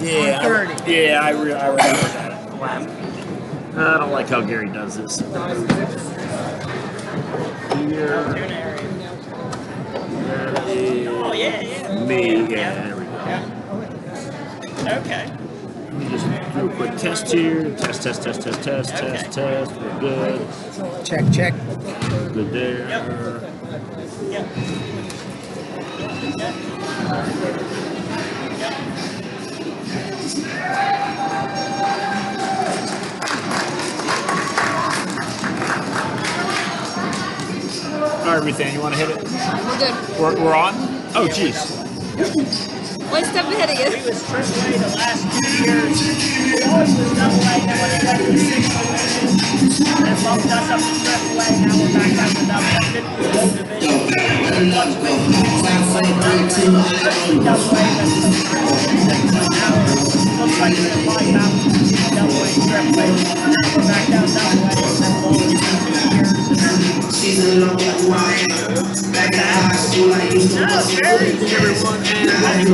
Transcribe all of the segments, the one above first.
Yeah, 30. Yeah, I remember that. Wow. I don't like how Gary does this. Here. Oh, yeah. Me, yeah, there we go. Yeah. Okay. Let me just do a quick test here. Test. We're good. Check. Good there. Yep. All right, Ruthann, you want to hit it? We're good. We're on? Oh, jeez. One step ahead of you. We was AAA the last 2 years. We always was AA, and then when they went to the 6th division, they bumped us up to AAA. Now we're back down to AA. Didn't do the division. We fluctuated between AAA and AA. Mostly AA, but now it looks like we're going to probably bounce between AA and AAA. Now we're back down to AA, and then we'll only do 2 years, and then no, Jerry, everyone, yeah, that's why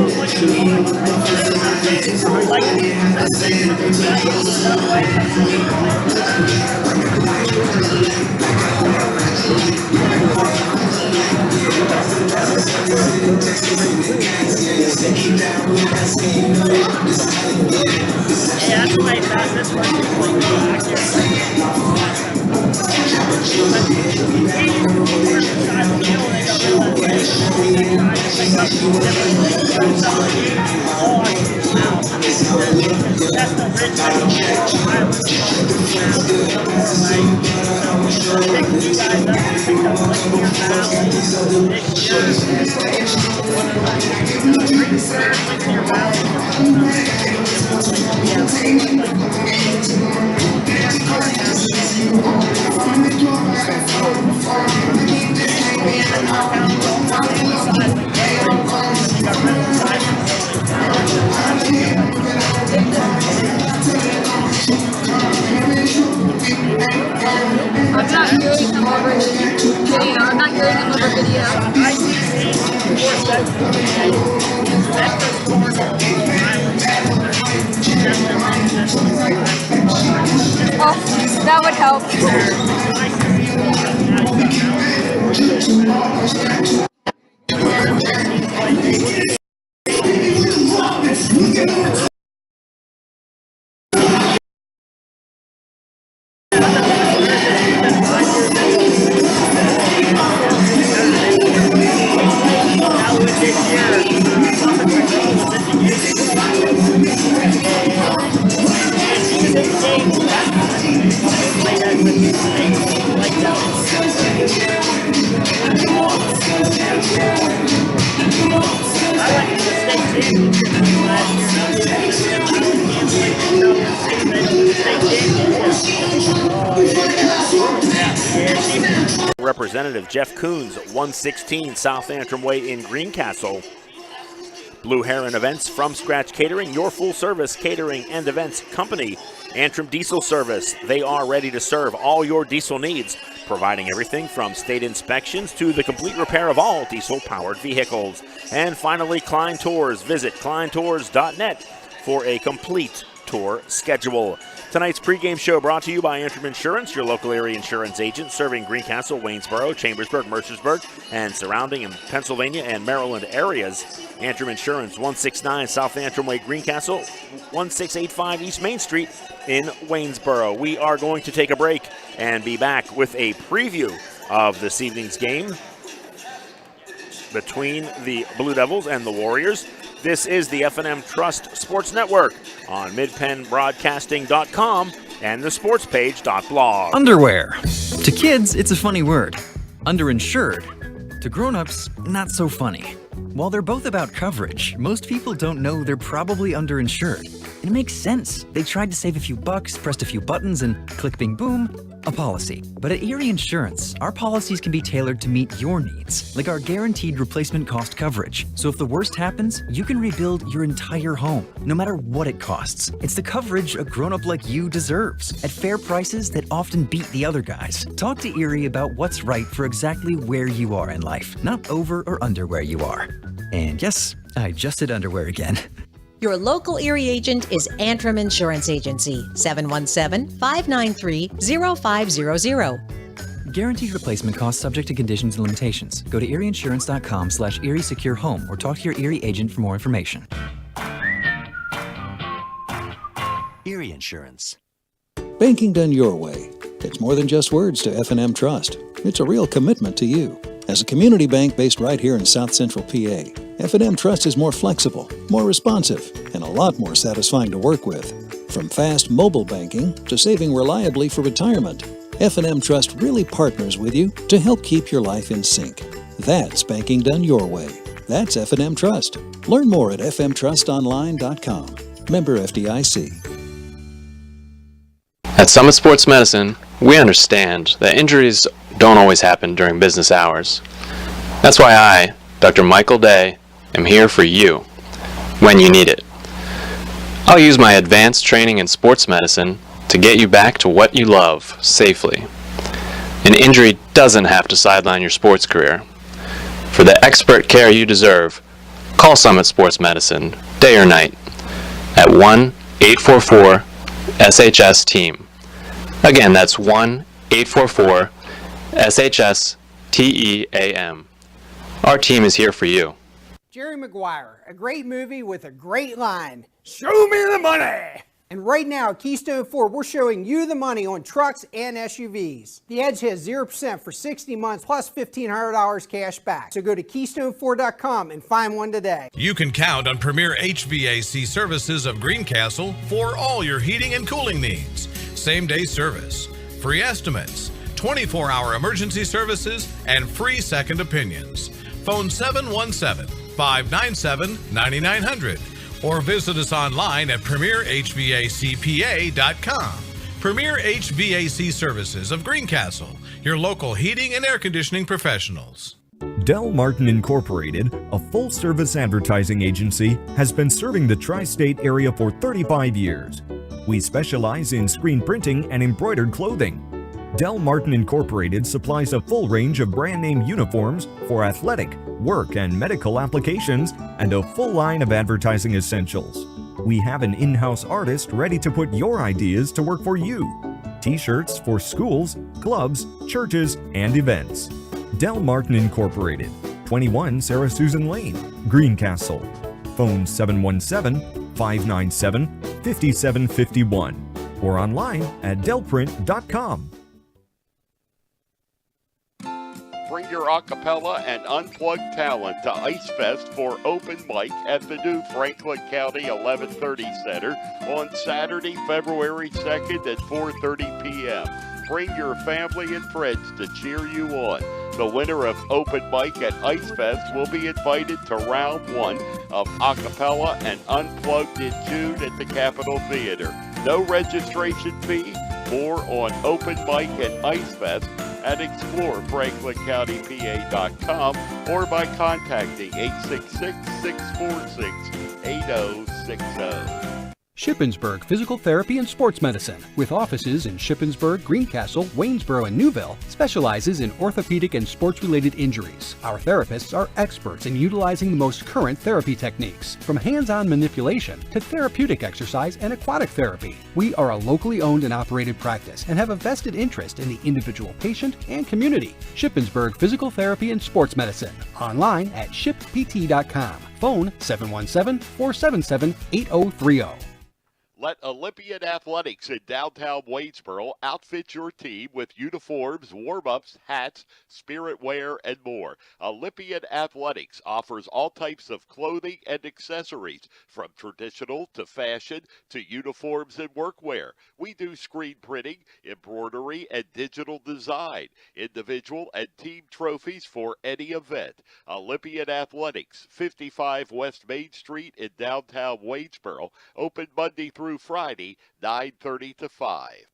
this I'm not hearing him over video. Oh, that would help. Representative Jeff Coons, 116 South Antrim Way in Greencastle. Blue Heron Events, From Scratch Catering, your full-service catering and events company. Antrim Diesel Service, they are ready to serve all your diesel needs, providing everything from state inspections to the complete repair of all diesel-powered vehicles. And finally, Klein Tours. Visit kleintours.net for a complete tour schedule. Tonight's pregame show brought to you by Antrim Insurance, your local area insurance agent serving Greencastle, Waynesboro, Chambersburg, Mercersburg, and surrounding in Pennsylvania and Maryland areas. Antrim Insurance, 169 South Antrim Way, Greencastle, 1685 East Main Street in Waynesboro. We are going to take a break and be back with a preview of this evening's game between the Blue Devils and the Warriors. This is the F&M Trust Sports Network on midpennbroadcasting.com and the sportspage.blog. Underwear. To kids, it's a funny word. Underinsured. To grown-ups, not so funny. While they're both about coverage, most people don't know they're probably underinsured. It makes sense. They tried to save a few bucks, pressed a few buttons, and click, bing, boom, a policy. But at Erie Insurance, our policies can be tailored to meet your needs, like our guaranteed replacement cost coverage. So if the worst happens, you can rebuild your entire home, no matter what it costs. It's the coverage a grown-up like you deserves, at fair prices that often beat the other guys. Talk to Erie about what's right for exactly where you are in life, not over or under where you are. And yes, I just said underwear again. Your local Erie agent is Antrim Insurance Agency, 717-593-0500. Guaranteed replacement costs subject to conditions and limitations. Go to erieinsurance.com/Erie Secure Home or talk to your Erie agent for more information. Erie Insurance. Banking done your way. It's more than just words to F&M Trust. It's a real commitment to you. As a community bank based right here in South Central PA, F&M Trust is more flexible, more responsive, and a lot more satisfying to work with. From fast mobile banking to saving reliably for retirement, F&M Trust really partners with you to help keep your life in sync. That's banking done your way. That's F&M Trust. Learn more at fmtrustonline.com. Member FDIC. At Summit Sports Medicine, we understand that injuries don't always happen during business hours. That's why I, Dr. Michael Day, am here for you when you need it. I'll use my advanced training in sports medicine to get you back to what you love safely. An injury doesn't have to sideline your sports career. For the expert care you deserve, call Summit Sports Medicine, day or night, at 1-844-SHS-TEAM. Again, that's 1-844-SHS-TEAM. Our team is here for you. Jerry Maguire, a great movie with a great line. Show me the money! And right now at Keystone Ford, we're showing you the money on trucks and SUVs. The Edge has 0% for 60 months plus $1,500 cash back. So go to KeystoneFord.com and find one today. You can count on Premier HVAC Services of Greencastle for all your heating and cooling needs. Same-day service, free estimates, 24-hour emergency services, and free second opinions. Phone 717-597-9900 or visit us online at premierhvacpa.com. Premier HVAC Services of Greencastle, your local heating and air conditioning professionals. Del Martin Incorporated, a full-service advertising agency, has been serving the tri-state area for 35 years. We specialize in screen printing and embroidered clothing. Del Martin Incorporated supplies a full range of brand name uniforms for athletic, work, and medical applications, and a full line of advertising essentials. We have an in-house artist ready to put your ideas to work for you. T-shirts for schools, clubs, churches, and events. Del Martin Incorporated, 21 Sarah Susan Lane, Greencastle. Phone 717-597-5751 or online at delprint.com. Bring your acapella and unplugged talent to Ice Fest for open mic at the new Franklin County 1130 Center on Saturday, February 2nd at 4:30 p.m. Bring your family and friends to cheer you on. The winner of open mic at Ice Fest will be invited to round 1 of acapella and unplugged in June at the Capitol Theater. No registration fee. More on open mic at Ice Fest at explorefranklincountypa.com or by contacting 866-646-8060. Shippensburg Physical Therapy and Sports Medicine, with offices in Shippensburg, Greencastle, Waynesboro, and Newville, specializes in orthopedic and sports-related injuries. Our therapists are experts in utilizing the most current therapy techniques, from hands-on manipulation to therapeutic exercise and aquatic therapy. We are a locally owned and operated practice and have a vested interest in the individual patient and community. Shippensburg Physical Therapy and Sports Medicine, online at shippt.com. Phone 717-477-8030. Let Olympian Athletics in downtown Waynesboro outfit your team with uniforms, warm-ups, hats, spirit wear, and more. Olympian Athletics offers all types of clothing and accessories, from traditional to fashion to uniforms and workwear. We do screen printing, embroidery, and digital design, individual and team trophies for any event. Olympian Athletics, 55 West Main Street in downtown Waynesboro, open Monday through Friday, 9:30 to 5.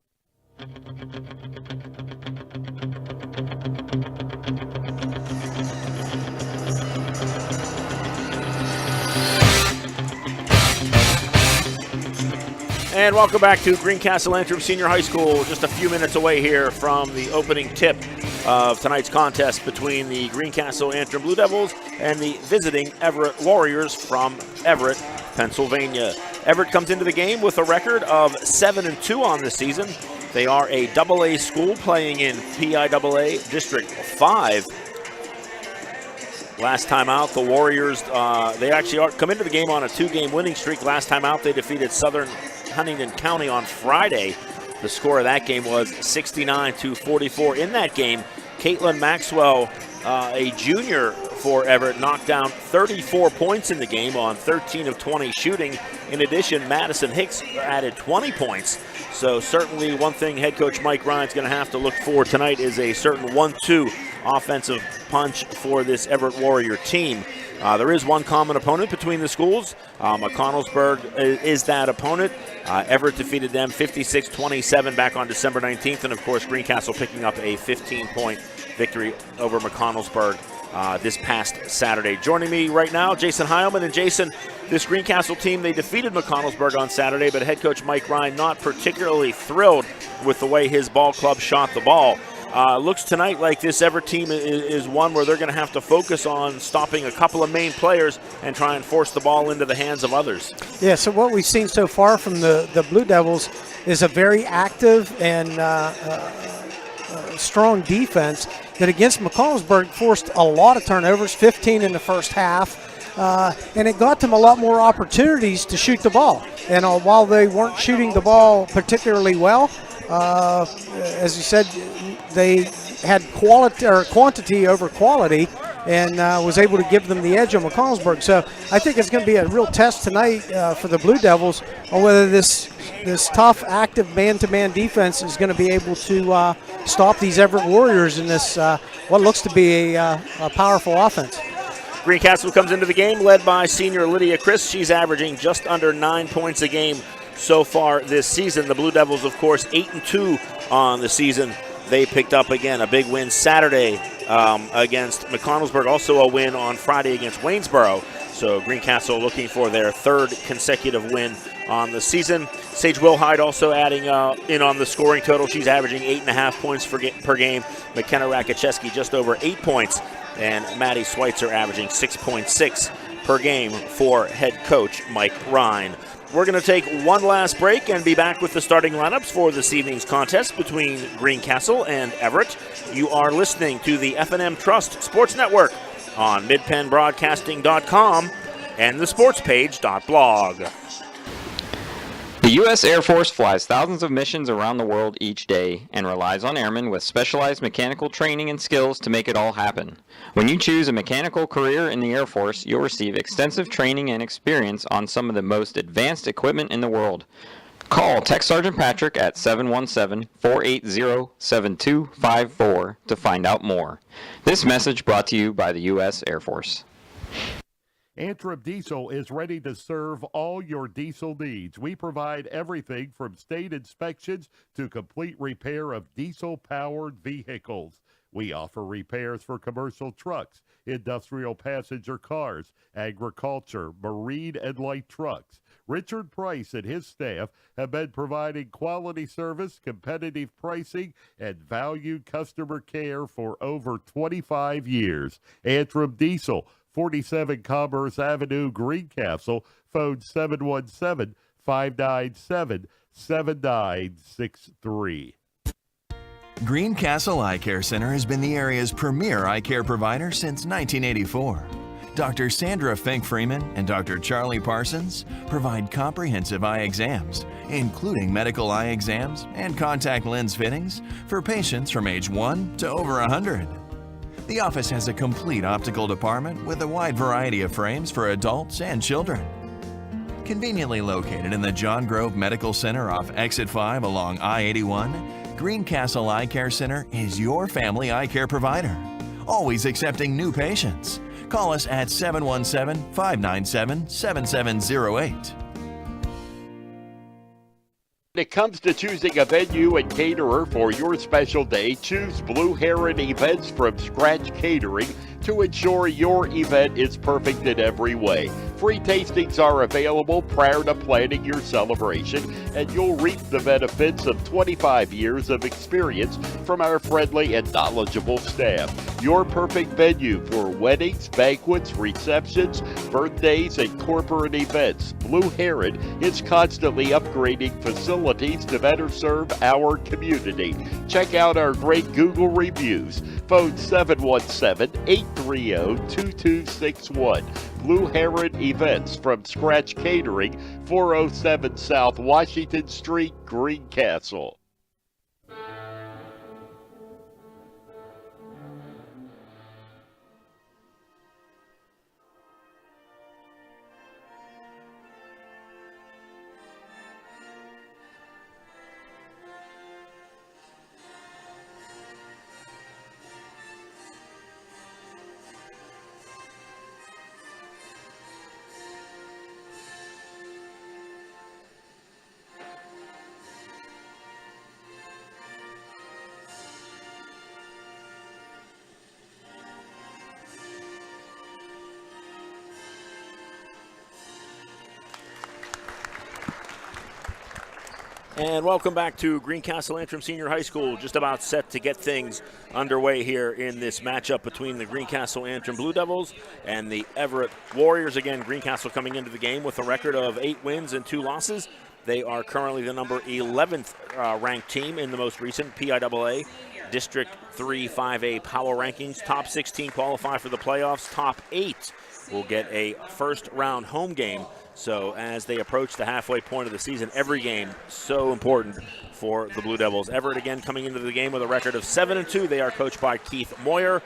And welcome back to Greencastle Antrim Senior High School, just a few minutes away here from the opening tip of tonight's contest between the Greencastle Antrim Blue Devils and the visiting Everett Warriors from Everett. Pennsylvania. Everett comes into the game with a record of 7-2 on the season. They are a AA school playing in PIAA District 5. Last time out, the Warriors, they actually come into the game on a 2-game winning streak. Last time out, they defeated Southern Huntingdon County on Friday. The score of that game was 69-44. In that game, Caitlin Maxwell, a junior for Everett, knocked down 34 points in the game on 13 of 20 shooting. In addition, Madison Hicks added 20 points. So certainly one thing head coach Mike Ryan's going to have to look for tonight is a certain 1-2 offensive punch for this Everett Warrior team. There is one common opponent between the schools. McConnellsburg is that opponent. Everett defeated them 56-27 back on December 19th. And, of course, Greencastle picking up a 15-point victory over McConnellsburg this past Saturday. Joining me right now, Jason Heilman. And, Jason, this Greencastle team, they defeated McConnellsburg on Saturday, but head coach Mike Ryan not particularly thrilled with the way his ball club shot the ball. Looks tonight like this Everett team is one where they're going to have to focus on stopping a couple of main players and try and force the ball into the hands of others. Yeah, so what we've seen so far from the Blue Devils is a very active and strong defense that against McConnellsburg forced a lot of turnovers, 15 in the first half, and it got them a lot more opportunities to shoot the ball. And while they weren't shooting the ball particularly well, as you said, they had quantity over quality, and was able to give them the edge on McConnellsburg. So I think it's going to be a real test tonight for the Blue Devils on whether this tough, active man-to-man defense is going to be able to stop these Everett Warriors in this what looks to be a powerful offense. Greencastle comes into the game led by senior Lydia Chris. She's averaging just under 9 points a game so far this season. The Blue Devils, of course, 8-2 on the season. They picked up, again, a big win Saturday against McConnellsburg. Also a win on Friday against Waynesboro. So Greencastle looking for their third consecutive win on the season. Sage Wilhide also adding in on the scoring total. She's averaging 8.5 points per game. McKenna Rakicheski just over 8 points. And Maddie Schweitzer averaging 6.6 per game for head coach Mike Ryan. We're going to take one last break and be back with the starting lineups for this evening's contest between Greencastle and Everett. You are listening to the F&M Trust Sports Network on midpennbroadcasting.com and thesportspage.blog. The U.S. Air Force flies thousands of missions around the world each day and relies on airmen with specialized mechanical training and skills to make it all happen. When you choose a mechanical career in the Air Force, you'll receive extensive training and experience on some of the most advanced equipment in the world. Call Tech Sergeant Patrick at 717-480-7254 to find out more. This message brought to you by the U.S. Air Force. Antrim Diesel is ready to serve all your diesel needs. We provide everything from state inspections to complete repair of diesel-powered vehicles. We offer repairs for commercial trucks, industrial passenger cars, agriculture, marine, and light trucks. Richard Price and his staff have been providing quality service, competitive pricing, and valued customer care for over 25 years. Antrim Diesel, 47 Commerce Avenue, Greencastle. Phone 717-597-7963. Greencastle Eye Care Center has been the area's premier eye care provider since 1984. Dr. Sandra Fink-Freeman and Dr. Charlie Parsons provide comprehensive eye exams, including medical eye exams and contact lens fittings for patients from age 1 to over 100. The office has a complete optical department with a wide variety of frames for adults and children. Conveniently located in the John Grove Medical Center off Exit 5 along I-81, Greencastle Eye Care Center is your family eye care provider, always accepting new patients. Call us at 717-597-7708. When it comes to choosing a venue and caterer for your special day, choose Blue Heron Events from Scratch Catering to ensure your event is perfect in every way. Free tastings are available prior to planning your celebration, and you'll reap the benefits of 25 years of experience from our friendly and knowledgeable staff. Your perfect venue for weddings, banquets, receptions, birthdays, and corporate events. Blue Heron is constantly upgrading facilities to better serve our community. Check out our great Google reviews. Phone 717-830-2261. Blue Heron Events from Scratch Catering, 407 South Washington Street, Greencastle. And welcome back to Greencastle Antrim Senior High School. Just about set to get things underway here in this matchup between the Greencastle Antrim Blue Devils and the Everett Warriors. Again, Greencastle coming into the game with a record of 8 wins and 2 losses. They are currently the number 11th ranked team in the most recent PIAA District 3 5A Power Rankings. Top 16 qualify for the playoffs. Top 8 will get a first-round home game. So as they approach the halfway point of the season, every game so important for the Blue Devils. Everett again coming into the game with a record of 7-2. They are coached by Keith Moyer.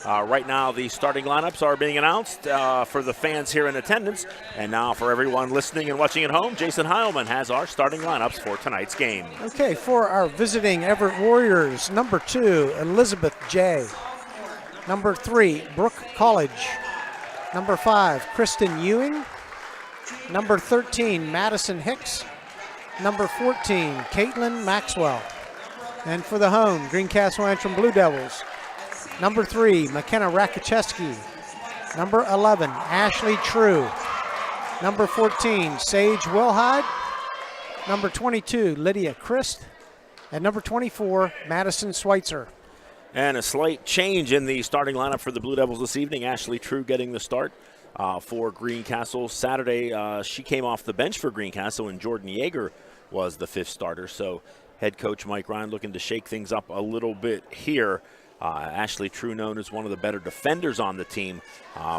Right now the starting lineups are being announced for the fans here in attendance. And now for everyone listening and watching at home, Jason Heilman has our starting lineups for tonight's game. Okay, for our visiting Everett Warriors, number 2, Elizabeth J. Number 3, Brooke College. Number 5, Kristen Ewing. Number 13, Madison Hicks. Number 14, Caitlin Maxwell. And for the home, Greencastle Antrim Blue Devils, number 3, McKenna Rakicheski. Number 11, Ashley True. Number 14, Sage Wilhide. Number 22, Lydia Christ. And number 24, Madison Schweitzer. And a slight change in the starting lineup for the Blue Devils this evening. Ashley True getting the start for Greencastle. Saturday, she came off the bench for Greencastle, and Jordan Yeager was the 5th starter. So head coach Mike Ryan looking to shake things up a little bit here. Ashley True, known as one of the better defenders on the team,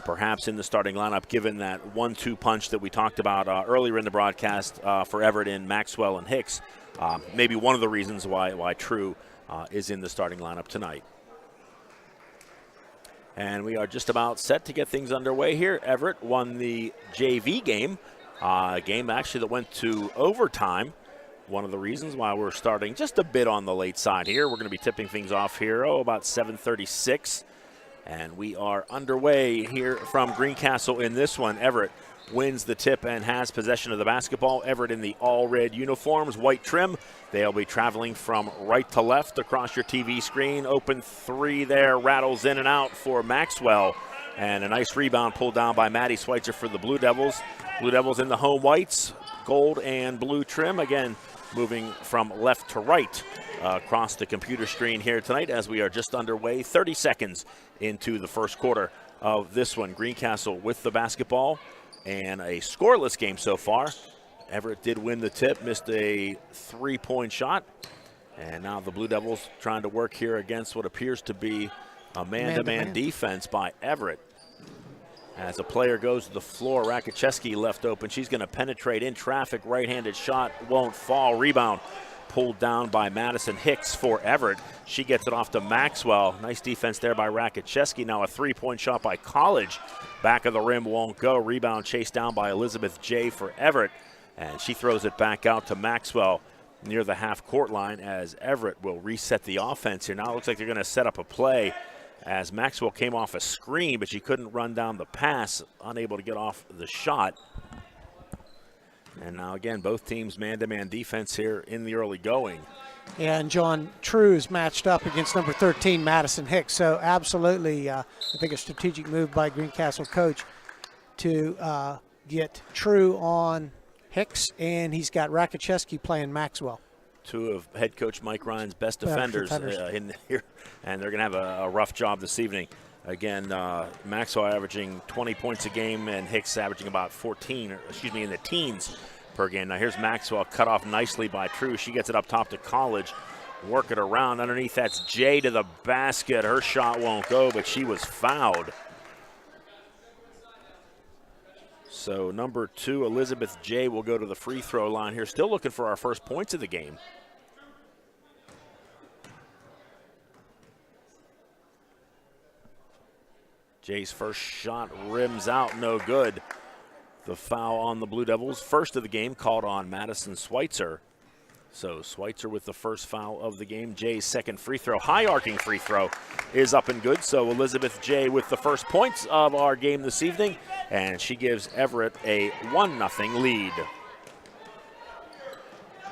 perhaps in the starting lineup, given that 1-2 punch that we talked about earlier in the broadcast for Everett in Maxwell and Hicks. Maybe one of the reasons why True is in the starting lineup tonight. And we are just about set to get things underway here. Everett won the JV game, a game actually that went to overtime. One of the reasons why we're starting just a bit on the late side here. We're going to be tipping things off here, about 7:36. And we are underway here from Greencastle in this one. Everett wins the tip and has possession of the basketball. Everett in the all-red uniforms, white trim. They'll be traveling from right to left across your TV screen. Open 3 there, rattles in and out for Maxwell. And a nice rebound pulled down by Maddie Schweitzer for the Blue Devils. Blue Devils in the home whites, gold and blue trim. Again, moving from left to right across the computer screen here tonight as we are just underway, 30 seconds into the first quarter of this one. Greencastle with the basketball and a scoreless game so far. Everett did win the tip, missed a 3-point shot. And now the Blue Devils trying to work here against what appears to be a man-to-man defense by Everett. As a player goes to the floor, Rakicheski left open. She's going to penetrate in traffic. Right-handed shot won't fall. Rebound pulled down by Madison Hicks for Everett. She gets it off to Maxwell. Nice defense there by Rakicheski. Now a 3-point shot by College. Back of the rim won't go. Rebound chased down by Elizabeth J. for Everett. And she throws it back out to Maxwell near the half-court line as Everett will reset the offense here. Now it looks like they're going to set up a play as Maxwell came off a screen, but she couldn't run down the pass, unable to get off the shot. And now again, both teams man-to-man defense here in the early going. Yeah, and John True's matched up against number 13, Madison Hicks. So absolutely, I think a strategic move by Greencastle coach to get True on Hicks, and he's got Rakoczewski playing Maxwell. Two of head coach Mike Ryan's best defenders in here, and they're going to have a rough job this evening. Again, Maxwell averaging 20 points a game, and Hicks averaging about 14, in the teens per game. Now here's Maxwell, cut off nicely by True. She gets it up top to College. Work it around. Underneath, that's Jay to the basket. Her shot won't go, but she was fouled. So number 2, Elizabeth Jay, will go to the free throw line here. Still looking for our first points of the game. Jay's first shot rims out, no good. The foul on the Blue Devils, first of the game, called on Madison Schweitzer. So Schweitzer with the first foul of the game. Jay's second free throw, high arcing free throw, is up and good. So Elizabeth Jay with the first points of our game this evening, and she gives Everett a 1-0 lead.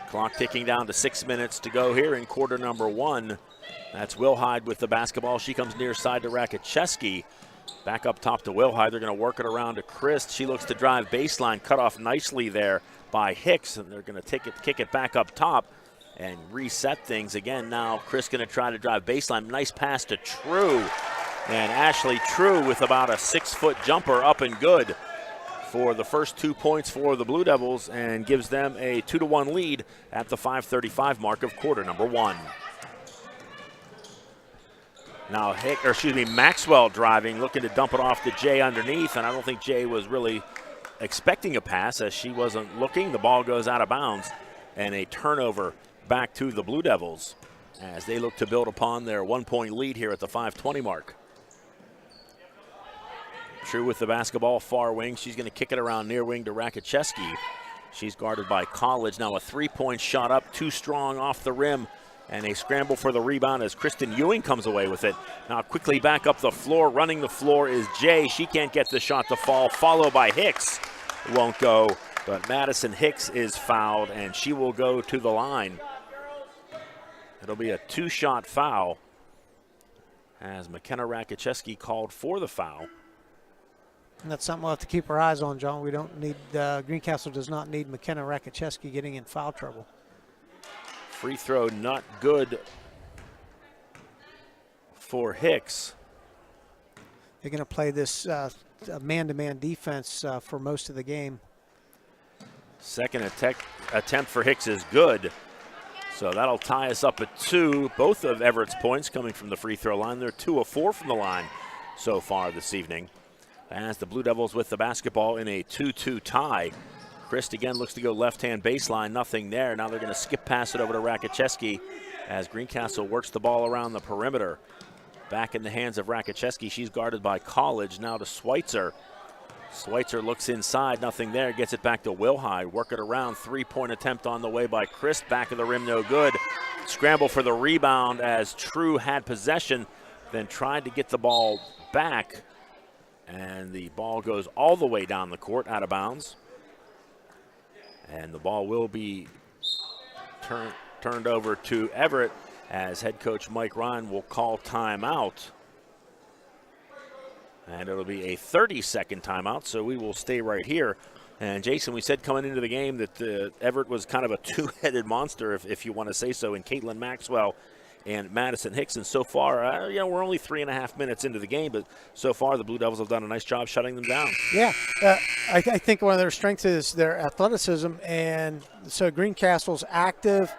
Clock ticking down to 6 minutes to go here in quarter number 1. That's Wilhide with the basketball. She comes near side to Rakoczewski. Back up top to Wilhide. They're going to work it around to Christ. She looks to drive baseline, cut off nicely there by Hicks, and they're going to kick it back up top and reset things again. Now Chris going to try to drive baseline. Nice pass to True, and Ashley True with about a 6-foot jumper up and good for the first 2 points for the Blue Devils, and gives them a 2-1 lead at the 5:35 mark of quarter number 1. Now Maxwell driving, looking to dump it off to Jay underneath, and I don't think Jay was really expecting a pass as she wasn't looking. The ball goes out of bounds, and a turnover back to the Blue Devils as they look to build upon their 1-point lead here at the 5:20 mark. True with the basketball, far wing. She's going to kick it around near wing to Rakoczewski. She's guarded by College. Now a 3-point shot up, too strong off the rim, and a scramble for the rebound as Kristen Ewing comes away with it. Now quickly back up the floor. Running the floor is Jay. She can't get the shot to fall, followed by Hicks. Won't go, but Madison Hicks is fouled, and she will go to the line. It'll be a 2-shot foul as McKenna Rakoczewski called for the foul. And that's something we'll have to keep our eyes on, John. We don't need, Greencastle does not need McKenna Rakoczewski getting in foul trouble. Free throw not good for Hicks. They're going to play this man-to-man defense for most of the game. Second attempt for Hicks is good. So that'll tie us up at 2. Both of Everett's points coming from the free throw line. They're 2 of 4 from the line so far this evening. As the Blue Devils with the basketball in a 2-2 tie. Christ again looks to go left-hand baseline, nothing there. Now they're going to skip pass it over to Rakoczewski as Greencastle works the ball around the perimeter. Back in the hands of Rakoczewski. She's guarded by College. Now to Schweitzer. Schweitzer looks inside, nothing there. Gets it back to Wilhide. Work it around. 3-point attempt on the way by Chris. Back of the rim, no good. Scramble for the rebound as True had possession, then tried to get the ball back. And the ball goes all the way down the court, out of bounds. And the ball will be turned over to Everett as head coach Mike Ryan will call timeout. And it'll be a 30-second timeout, so we will stay right here. And Jason, we said coming into the game that Everett was kind of a two-headed monster, if you want to say so, in Caitlin Maxwell and Madison Hicks. And so far, we're only 3.5 minutes into the game, but so far the Blue Devils have done a nice job shutting them down. Yeah, I think one of their strengths is their athleticism, and so Greencastle's active,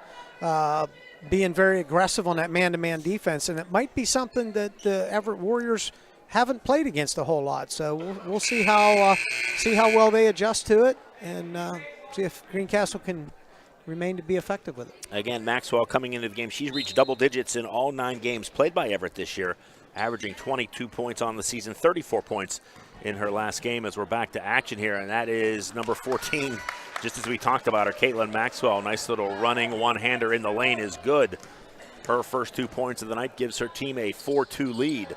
being very aggressive on that man-to-man defense, and it might be something that the Everett Warriors haven't played against a whole lot. So we'll see how well they adjust to it, and see if Greencastle can remain to be effective with it. Again, Maxwell coming into the game. She's reached double digits in all 9 games played by Everett this year, averaging 22 points on the season, 34 points in her last game as we're back to action here, and that is number 14, just as we talked about her, Caitlin Maxwell. Nice little running one-hander in the lane is good. Her first 2 points of the night gives her team a 4-2 lead.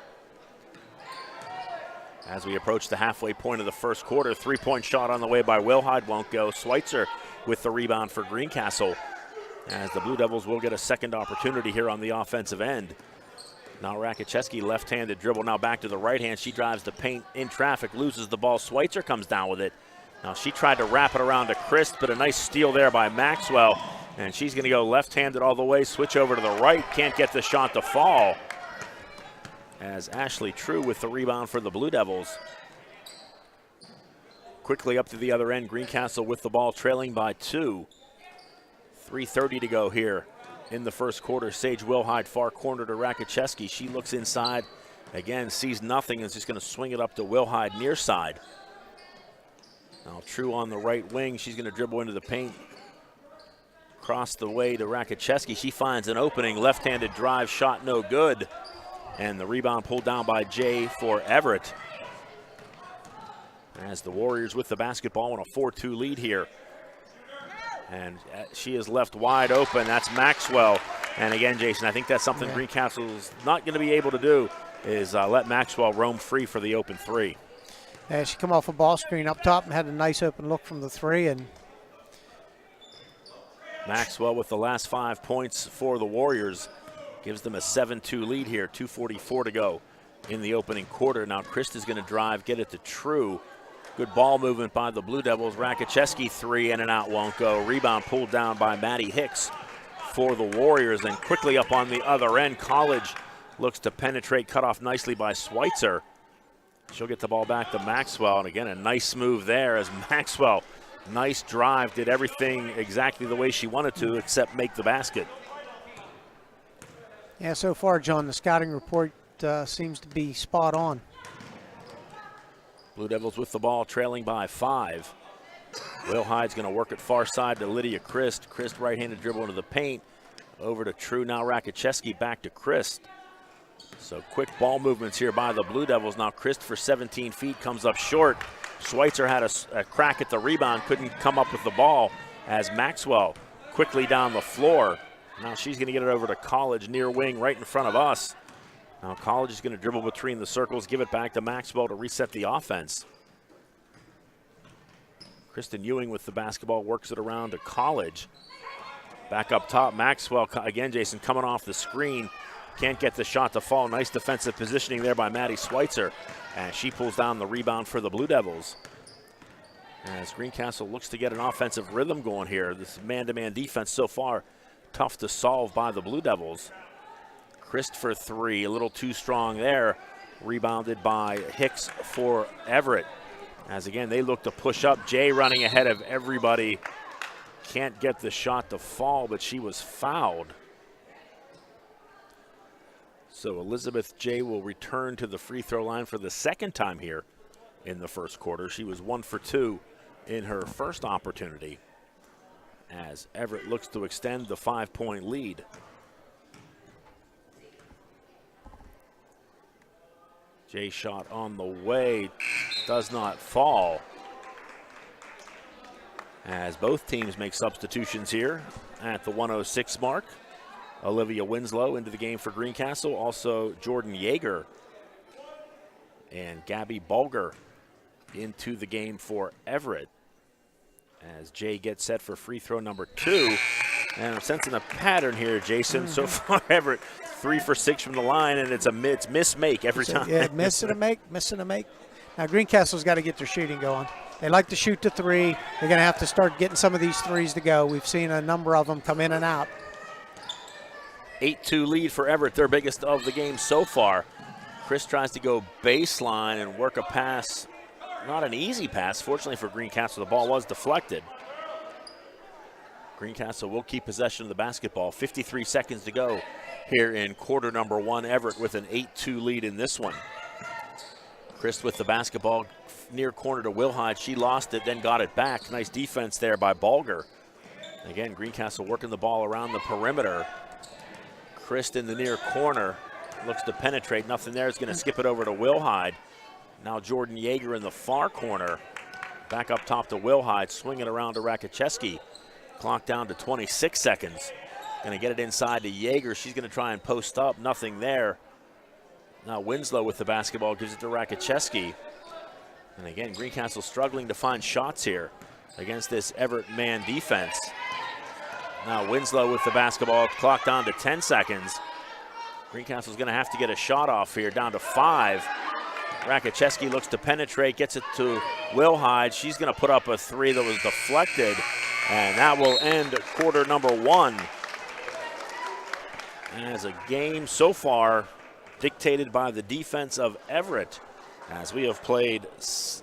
As we approach the halfway point of the first quarter, 3-point shot on the way by Wilhide won't go. Schweitzer with the rebound for Greencastle, as the Blue Devils will get a second opportunity here on the offensive end. Now Rakoczewski, left-handed dribble, now back to the right hand. She drives the paint in traffic, loses the ball. Schweitzer comes down with it, Now she tried to wrap it around to Christ, but a nice steal there by Maxwell. And she's going to go left-handed all the way, switch over to the right. Can't get the shot to fall. As Ashley True with the rebound for the Blue Devils. Quickly up to the other end, Greencastle with the ball, trailing by 2. 3:30 to go here in the first quarter. Sage Wilhide far corner to Rakicheski. She looks inside, again, sees nothing, and is just going to swing it up to Wilhide near side. Now True on the right wing. She's going to dribble into the paint. Across the way to Rakicheski. She finds an opening, left-handed drive, shot no good. And the rebound pulled down by Jay for Everett. As the Warriors with the basketball on a 4-2 lead here. And she is left wide open. That's Maxwell. And again, Jason, I think that's something Greencastle is not going to be able to do, is let Maxwell roam free for the open 3. Yeah, she come off a ball screen up top and had a nice open look from the 3. And Maxwell with the last 5 points for the Warriors. Gives them a 7-2 lead here. 2:44 to go in the opening quarter. Now Christ is going to drive, get it to True. Good ball movement by the Blue Devils. Rakicheski 3 in and out, won't go. Rebound pulled down by Maddie Hicks for the Warriors. And quickly up on the other end, College looks to penetrate, cut off nicely by Schweitzer. She'll get the ball back to Maxwell. And again, a nice move there as Maxwell, nice drive, did everything exactly the way she wanted to except make the basket. yeah, so far, John, the scouting report seems to be spot on. Blue Devils with the ball, trailing by 5. Wilhide's going to work it far side to Lydia Christ. Christ right-handed dribble into the paint. Over to True, now Rakicheski back to Christ. So quick ball movements here by the Blue Devils. Now Christ for 17 feet comes up short. Schweitzer had a crack at the rebound, couldn't come up with the ball as Maxwell quickly down the floor. Now she's going to get it over to College near wing right in front of us. Now College is going to dribble between the circles, give it back to Maxwell to reset the offense. Kristen Ewing with the basketball, works it around to College. Back up top, Maxwell, again, Jason, coming off the screen. Can't get the shot to fall. Nice defensive positioning there by Maddie Schweitzer. And she pulls down the rebound for the Blue Devils. As Greencastle looks to get an offensive rhythm going here. This man-to-man defense so far tough to solve by the Blue Devils. Christ for 3, a little too strong there. Rebounded by Hicks for Everett. As again, they look to push up. Jay running ahead of everybody. Can't get the shot to fall, but she was fouled. So Elizabeth Jay will return to the free throw line for the second time here in the first quarter. She was 1 for 2 in her first opportunity as Everett looks to extend the 5-point lead. Jay shot on the way, does not fall. As both teams make substitutions here at the 1:06 mark. Olivia Winslow into the game for Greencastle. Also Jordan Yeager and Gabby Bulger into the game for Everett. As Jay gets set for free throw number 2. And I'm sensing a pattern here, Jason. So far, Everett 3 for 6 from the line, and it's miss-make every time. Yeah, miss and a make. Now Greencastle's got to get their shooting going. They like to shoot the 3. They're going to have to start getting some of these 3s to go. We've seen a number of them come in and out. 8-2 lead for Everett, their biggest of the game so far. Chris tries to go baseline and work a pass. Not an easy pass. Fortunately for Greencastle, the ball was deflected. Greencastle will keep possession of the basketball. 53 seconds to go here in quarter number 1. Everett with an 8-2 lead in this one. Chris with the basketball near corner to Wilhide. She lost it, then got it back. Nice defense there by Bulger. Again, Greencastle working the ball around the perimeter. Chris in the near corner looks to penetrate. Nothing there. Is going to skip it over to Wilhide. Now Jordan Yeager in the far corner. Back up top to Wilhide, swinging around to Rakicheski. Clock down to 26 seconds. Going to get it inside to Yeager. She's going to try and post up. Nothing there. Now Winslow with the basketball, gives it to Rakicheski. And again, Greencastle struggling to find shots here against this Everett man defense. Now Winslow with the basketball, clock down to 10 seconds. Greencastle's going to have to get a shot off here, down to 5. Rakoczewski looks to penetrate, gets it to Wilhide. She's going to put up a three that was deflected, and that will end quarter number one. As a game so far dictated by the defense of Everett, as we have played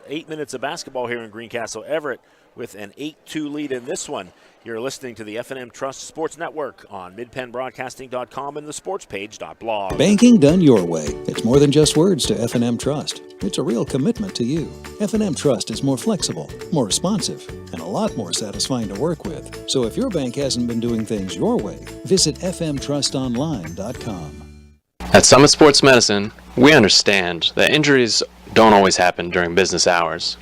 8 minutes of basketball here in Greencastle. Everett with an 8-2 lead in this one. You're listening to the F&M Trust Sports Network on midpennbroadcasting.com and the sportspage.blog. Banking done your way. It's more than just words to F&M Trust. It's a real commitment to you. F&M Trust is more flexible, more responsive, and a lot more satisfying to work with. So if your bank hasn't been doing things your way, visit fmtrustonline.com. At Summit Sports Medicine, we understand that injuries don't always happen during business hours.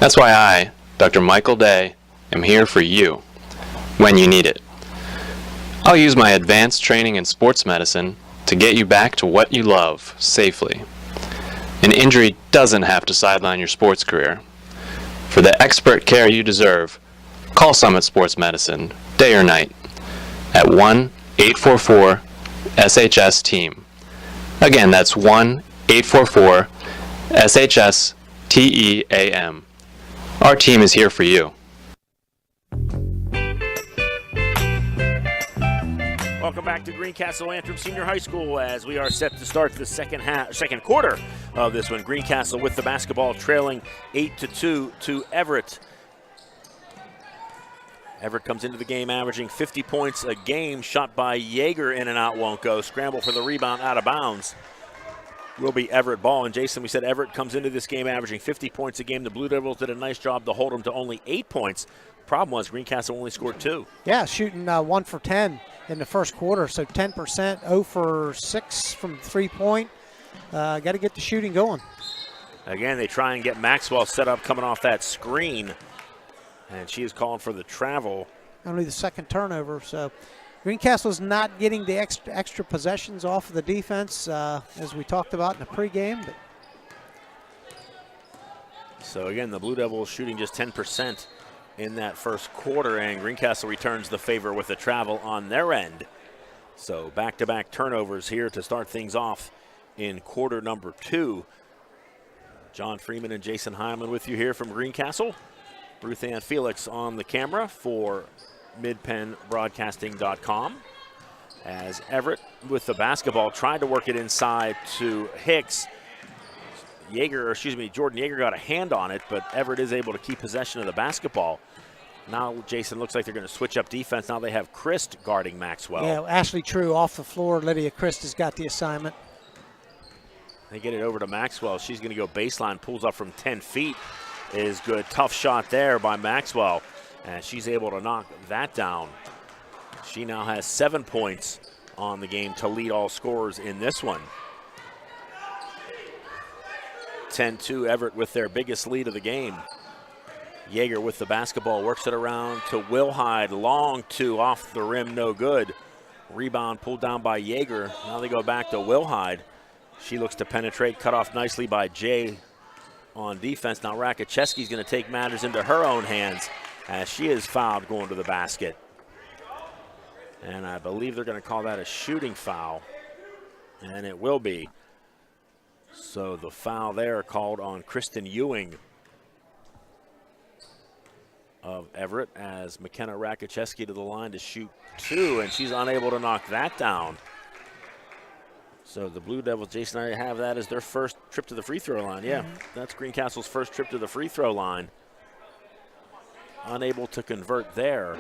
That's why I, Dr. Michael Day, am here for you when you need it. I'll use my advanced training in sports medicine to get you back to what you love safely. An injury doesn't have to sideline your sports career. For the expert care you deserve, call Summit Sports Medicine, day or night, at 1-844-SHS-TEAM. Again, that's 1-844-SHS-TEAM. Our team is here for you. Welcome back to Greencastle Antrim Senior High School as we are set to start the second quarter of this one. Greencastle with the basketball trailing 8-2 to Everett. Everett comes into the game averaging 50 points a game. Shot by Yeager, in and out, won't go. Scramble for the rebound, out of bounds. Will be Everett ball. And Jason, we said Everett comes into this game averaging 50 points a game. The Blue Devils did a nice job to hold them to only 8 points. Problem was Greencastle only scored 2. Yeah, shooting 1 for 10 in the first quarter, so 10%, 0 for 6 from 3-point. Got to get the shooting going. Again, they try and get Maxwell set up coming off that screen, and she is calling for the travel. Only the second turnover, so Greencastle's not getting the extra possessions off of the defense, as we talked about in the pregame. But so again, the Blue Devils shooting just 10% in that first quarter, and Greencastle returns the favor with a travel on their end. So back-to-back turnovers here to start things off in quarter number 2. John Freeman and Jason Hyman with you here from Greencastle. Ruth Ann Felix on the camera for midpennbroadcasting.com. As Everett with the basketball tried to work it inside to Hicks. Jordan Yeager got a hand on it, but Everett is able to keep possession of the basketball. Now, Jason, looks like they're going to switch up defense. Now they have Christ guarding Maxwell. yeah, Ashley True off the floor. Lydia Christ has got the assignment. They get it over to Maxwell. She's going to go baseline, pulls up from 10 feet. Is good. Tough shot there by Maxwell, and she's able to knock that down. She now has 7 points on the game to lead all scorers in this one. 10-2 Everett with their biggest lead of the game. Yeager with the basketball, works it around to Wilhide. Long two off the rim, no good. Rebound pulled down by Yeager. Now they go back to Wilhide. She looks to penetrate, cut off nicely by Jay on defense. Now Rakoczewski's going to take matters into her own hands as she is fouled going to the basket. And I believe they're going to call that a shooting foul, and it will be. So the foul there called on Kristen Ewing of Everett as McKenna Rakoczewski to the line to shoot 2, and she's unable to knock that down. So the Blue Devils, Jason and I have that as their first trip to the free throw line. Yeah, that's Greencastle's first trip to the free throw line. Unable to convert there.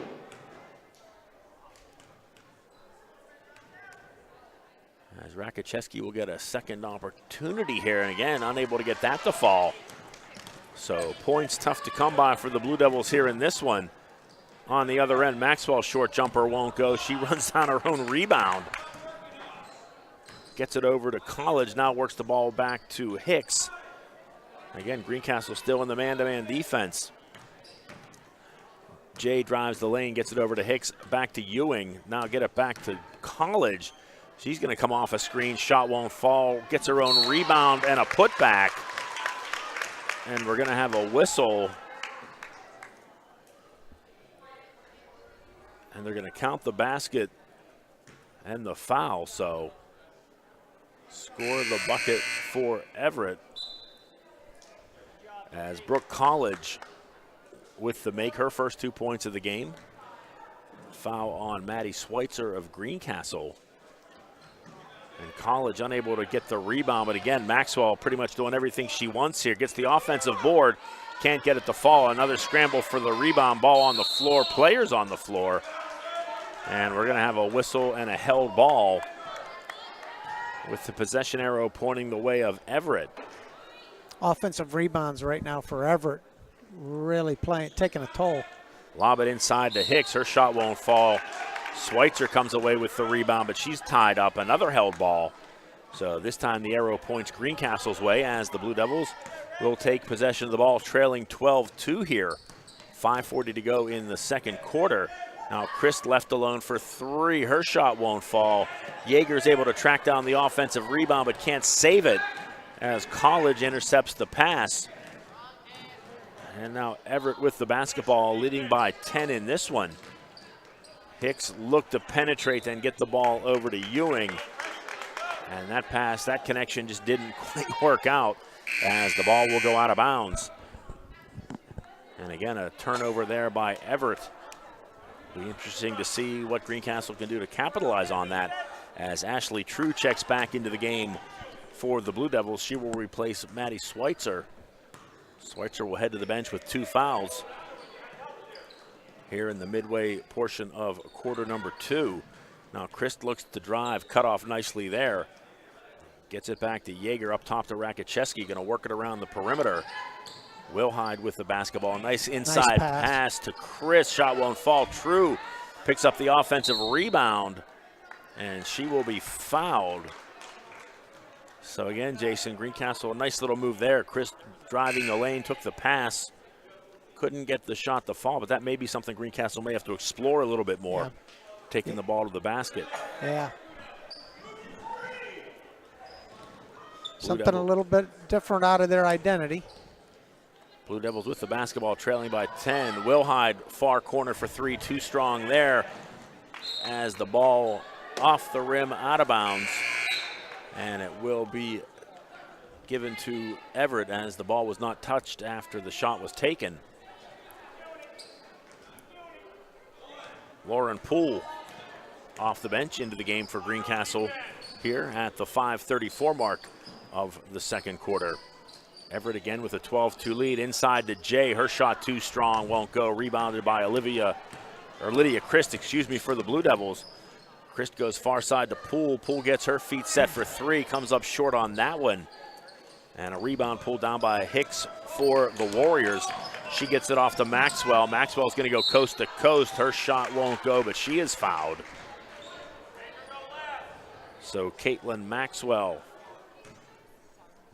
As Rakoczewski will get a second opportunity here, and again, unable to get that to fall. So points tough to come by for the Blue Devils here in this one. On the other end, Maxwell's short jumper won't go. She runs down her own rebound. Gets it over to College, now works the ball back to Hicks. Again, Greencastle still in the man-to-man defense. Jay drives the lane, gets it over to Hicks, back to Ewing. Now get it back to College. She's going to come off a screen, shot won't fall, gets her own rebound and a putback. And we're going to have a whistle. And they're going to count the basket and the foul, so score the bucket for Everett. as Brooke College with the make, her first 2 points of the game. Foul on Maddie Schweitzer of Greencastle. And College unable to get the rebound, but again, Maxwell pretty much doing everything she wants here. Gets the offensive board, can't get it to fall. Another scramble for the rebound, ball on the floor, players on the floor. And we're gonna have a whistle and a held ball with the possession arrow pointing the way of Everett. Offensive rebounds right now for Everett, really taking a toll. Lob it inside to Hicks, her shot won't fall. Schweitzer comes away with the rebound, but she's tied up. Another held ball. So this time the arrow points Greencastle's way as the Blue Devils will take possession of the ball, trailing 12-2 here. 5:40 to go in the second quarter. Now Chris left alone for three. Her shot won't fall. Yeager's able to track down the offensive rebound, but can't save it as College intercepts the pass. And now Everett with the basketball, leading by 10 in this one. Hicks looked to penetrate and get the ball over to Ewing. And that pass, that connection just didn't quite work out as the ball will go out of bounds. And again, a turnover there by Everett. Be interesting to see what Greencastle can do to capitalize on that as Ashley True checks back into the game for the Blue Devils. She will replace Maddie Schweitzer. Schweitzer will head to the bench with 2 fouls here in the midway portion of quarter number 2. Now Christ looks to drive, cut off nicely there. Gets it back to Yeager up top to Rakicheski, gonna work it around the perimeter. Wilhide with the basketball, nice inside pass to Chris, shot won't fall. True picks up the offensive rebound and she will be fouled. So again, Jason, Greencastle, a nice little move there. Chris driving the lane, took the pass. Couldn't get the shot to fall, but that may be something Greencastle may have to explore a little bit more, taking the ball to the basket. Yeah. Something a little bit different out of their identity. Blue Devils with the basketball, trailing by 10. Wilhide, far corner for 3, too strong there as the ball off the rim, out of bounds. And it will be given to Everett as the ball was not touched after the shot was taken. Lauren Poole off the bench into the game for Greencastle here at the 5:34 mark of the second quarter. Everett again with a 12-2 lead inside to Jay. Her shot too strong, won't go. Rebounded by Lydia Christ, for the Blue Devils. Christ goes far side to Poole. Poole gets her feet set for 3, comes up short on that one. And a rebound pulled down by Hicks for the Warriors. She gets it off to Maxwell. Maxwell's going to go coast to coast. Her shot won't go, but she is fouled. So Caitlin Maxwell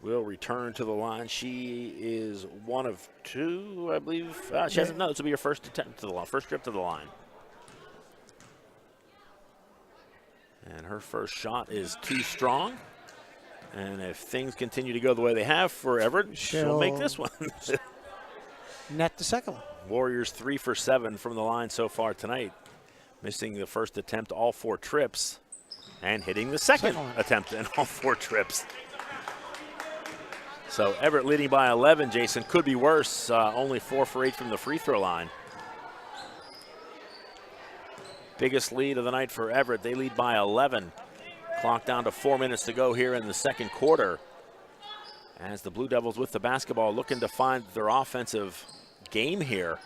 will return to the line. She is 1 of 2, I believe. She hasn't. No, this will be her first attempt to the line, first trip to the line. And her first shot is too strong. And if things continue to go the way they have for Everett, she'll make this one. Net the second one. Warriors 3 for 7 from the line so far tonight. Missing the first attempt, all 4 trips, and hitting the second attempt in all 4 trips. So Everett leading by 11, Jason. Could be worse. Only 4 for 8 from the free throw line. Biggest lead of the night for Everett. They lead by 11. Clock down to 4 minutes to go here in the second quarter. As the Blue Devils with the basketball looking to find their offensive game here.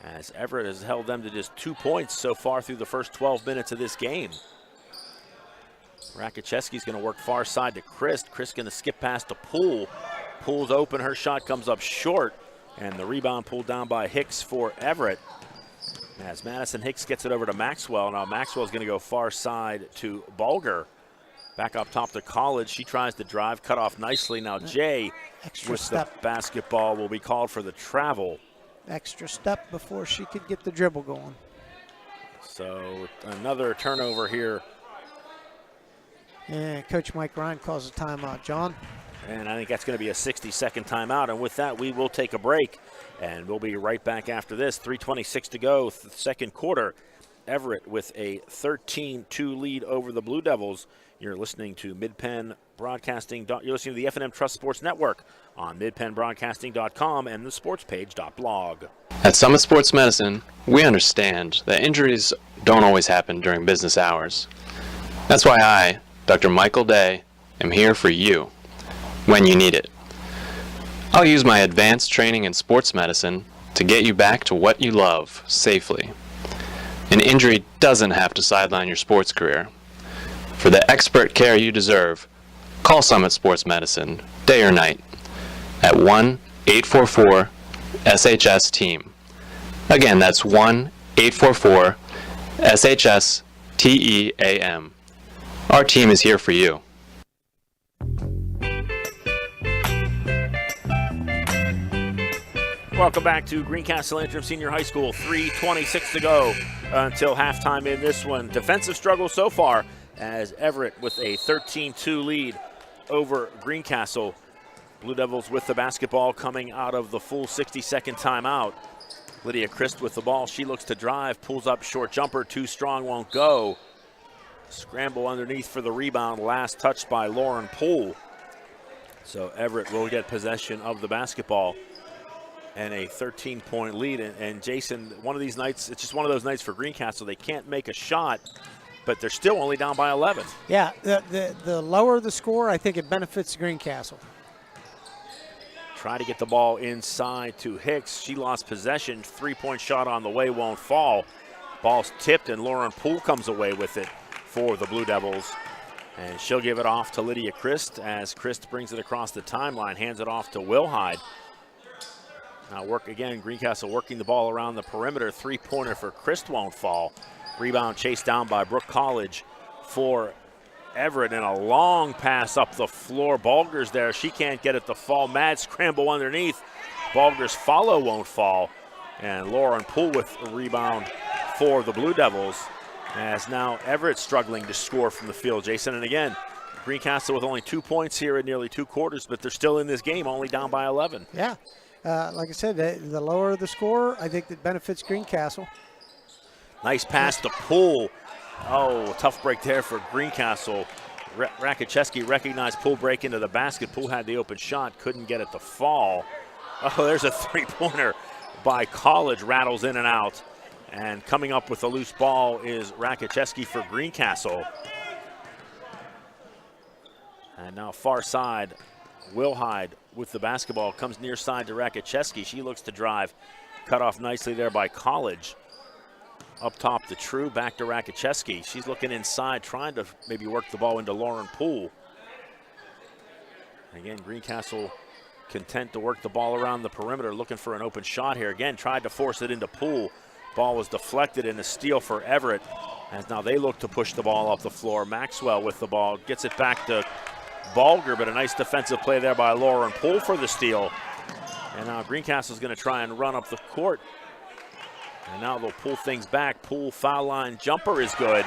As Everett has held them to just 2 points so far through the first 12 minutes of this game. Rakicheski's going to work far side to Christ. Christ going to skip past to Poole. Poole's open. Her shot comes up short. And the rebound pulled down by Hicks for Everett. As Madison Hicks gets it over to Maxwell. Now Maxwell's going to go far side to Bulger. Back up top to College. She tries to drive, cut off nicely. Now Jay with the basketball will be called for the travel. Extra step before she could get the dribble going. So another turnover here. And Coach Mike Ryan calls a timeout, John. And I think that's going to be a 60-second timeout. And with that, we will take a break. And we'll be right back after this. 3:26 to go, second quarter. Everett with a 13-2 lead over the Blue Devils. You're listening to Mid-Penn Broadcasting. You're listening to the F&M Trust Sports Network on midpennbroadcasting.com and the sportspage.blog. At Summit Sports Medicine, we understand that injuries don't always happen during business hours. That's why I, Dr. Michael Day, am here for you when you need it. I'll use my advanced training in sports medicine to get you back to what you love safely. An injury doesn't have to sideline your sports career. For the expert care you deserve, call Summit Sports Medicine, day or night, at 1-844-SHS-TEAM. Again, that's 1-844-SHS-TEAM. Our team is here for you. Welcome back to Greencastle Antrim Senior High School. 3:26 to go until halftime in this one. Defensive struggle so far as Everett with a 13-2 lead over Greencastle. Blue Devils with the basketball coming out of the full 60-second timeout. Lydia Christ with the ball. She looks to drive, pulls up short jumper, too strong, won't go. Scramble underneath for the rebound, last touched by Lauren Poole. So Everett will get possession of the basketball and a 13-point lead. And Jason, one of these nights, it's just one of those nights for Greencastle. They can't make a shot, but they're still only down by 11. Yeah, the lower the score, I think it benefits Greencastle. Try to get the ball inside to Hicks. She lost possession. Three-point shot on the way, won't fall. Ball's tipped, and Lauren Poole comes away with it for the Blue Devils. And she'll give it off to Lydia Christ as Christ brings it across the timeline, hands it off to Wilhide. Now work again, Greencastle working the ball around the perimeter. Three-pointer for Christ won't fall. Rebound chased down by Brooke College for Everett, and a long pass up the floor. Balger's there. She can't get it to fall. Mad scramble underneath. Balger's follow won't fall. And Lauren Poole with a rebound for the Blue Devils. As now Everett struggling to score from the field, Jason. And again, Greencastle with only 2 points here in nearly 2 quarters, but they're still in this game, only down by 11. Yeah. Like I said, the lower the score, I think that benefits Greencastle. Nice pass to Poole. Oh, tough break there for Greencastle. Rakicheski recognized Poole break into the basket. Poole had the open shot, couldn't get it to fall. Oh, there's a three-pointer by College, rattles in and out. And coming up with the loose ball is Rakicheski for Greencastle. And now far side, Wilhide with the basketball, comes near side to Rakicheski. She looks to drive, cut off nicely there by College. Up top to True, back to Rakicheski. She's looking inside, trying to maybe work the ball into Lauren Poole. Again, Greencastle content to work the ball around the perimeter, looking for an open shot here. Again, tried to force it into Poole. Ball was deflected, and a steal for Everett. As now they look to push the ball up the floor. Maxwell with the ball, gets it back to Balger, but a nice defensive play there by Lauren Poole for the steal. And now Greencastle's going to try and run up the court. And now they'll pull things back. Poole foul line jumper is good.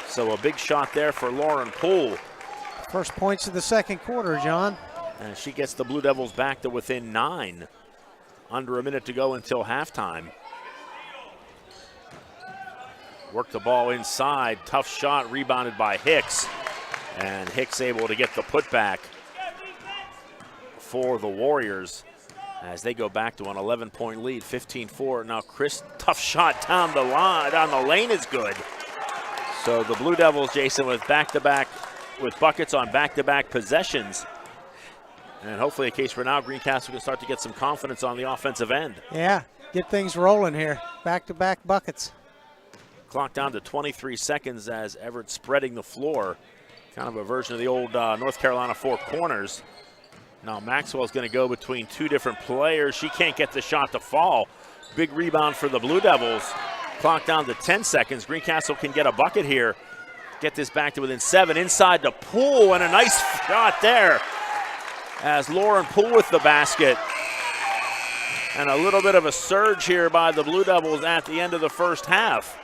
So a big shot there for Lauren Poole. First points of the second quarter, John. And she gets the Blue Devils back to within 9. Under a minute to go until halftime. Work the ball inside. Tough shot, rebounded by Hicks. And Hicks able to get the putback for the Warriors as they go back to an 11-point lead, 15-4. Now Chris, tough shot down the line, down the lane is good. So the Blue Devils, Jason, with back-to-back, with buckets on back-to-back possessions. And hopefully a case where now Greencastle can start to get some confidence on the offensive end. Yeah, get things rolling here. Back-to-back buckets. Clock down to 23 seconds as Everett spreading the floor. Kind of a version of the old North Carolina four corners. Now Maxwell's going to go between two different players. She can't get the shot to fall. Big rebound for the Blue Devils. Clock down to 10 seconds. Greencastle can get a bucket here. Get this back to within 7. Inside to Poole, and a nice shot there as Lauren Poole with the basket. And a little bit of a surge here by the Blue Devils at the end of the first half.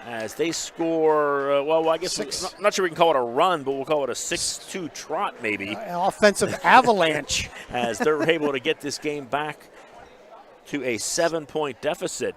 As they score, well, I guess I'm not sure we can call it a run, but we'll call it a 6-2 trot maybe. An offensive avalanche. As they're able to get this game back to a 7-point deficit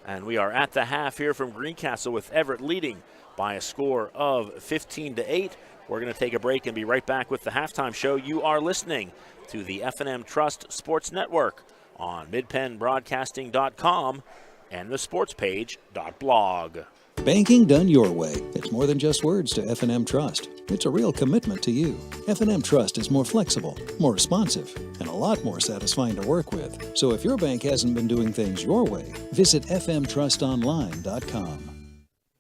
And we are at the half here from Greencastle with Everett leading by a score of 15-8. We're going to take a break and be right back with the halftime show. You are listening to the F&M Trust Sports Network on midpennbroadcasting.com and the sportspage.blog. Banking done your way. It's more than just words to F&M Trust. It's a real commitment to you. F&M Trust is more flexible, more responsive, and a lot more satisfying to work with. So if your bank hasn't been doing things your way, visit fmtrustonline.com.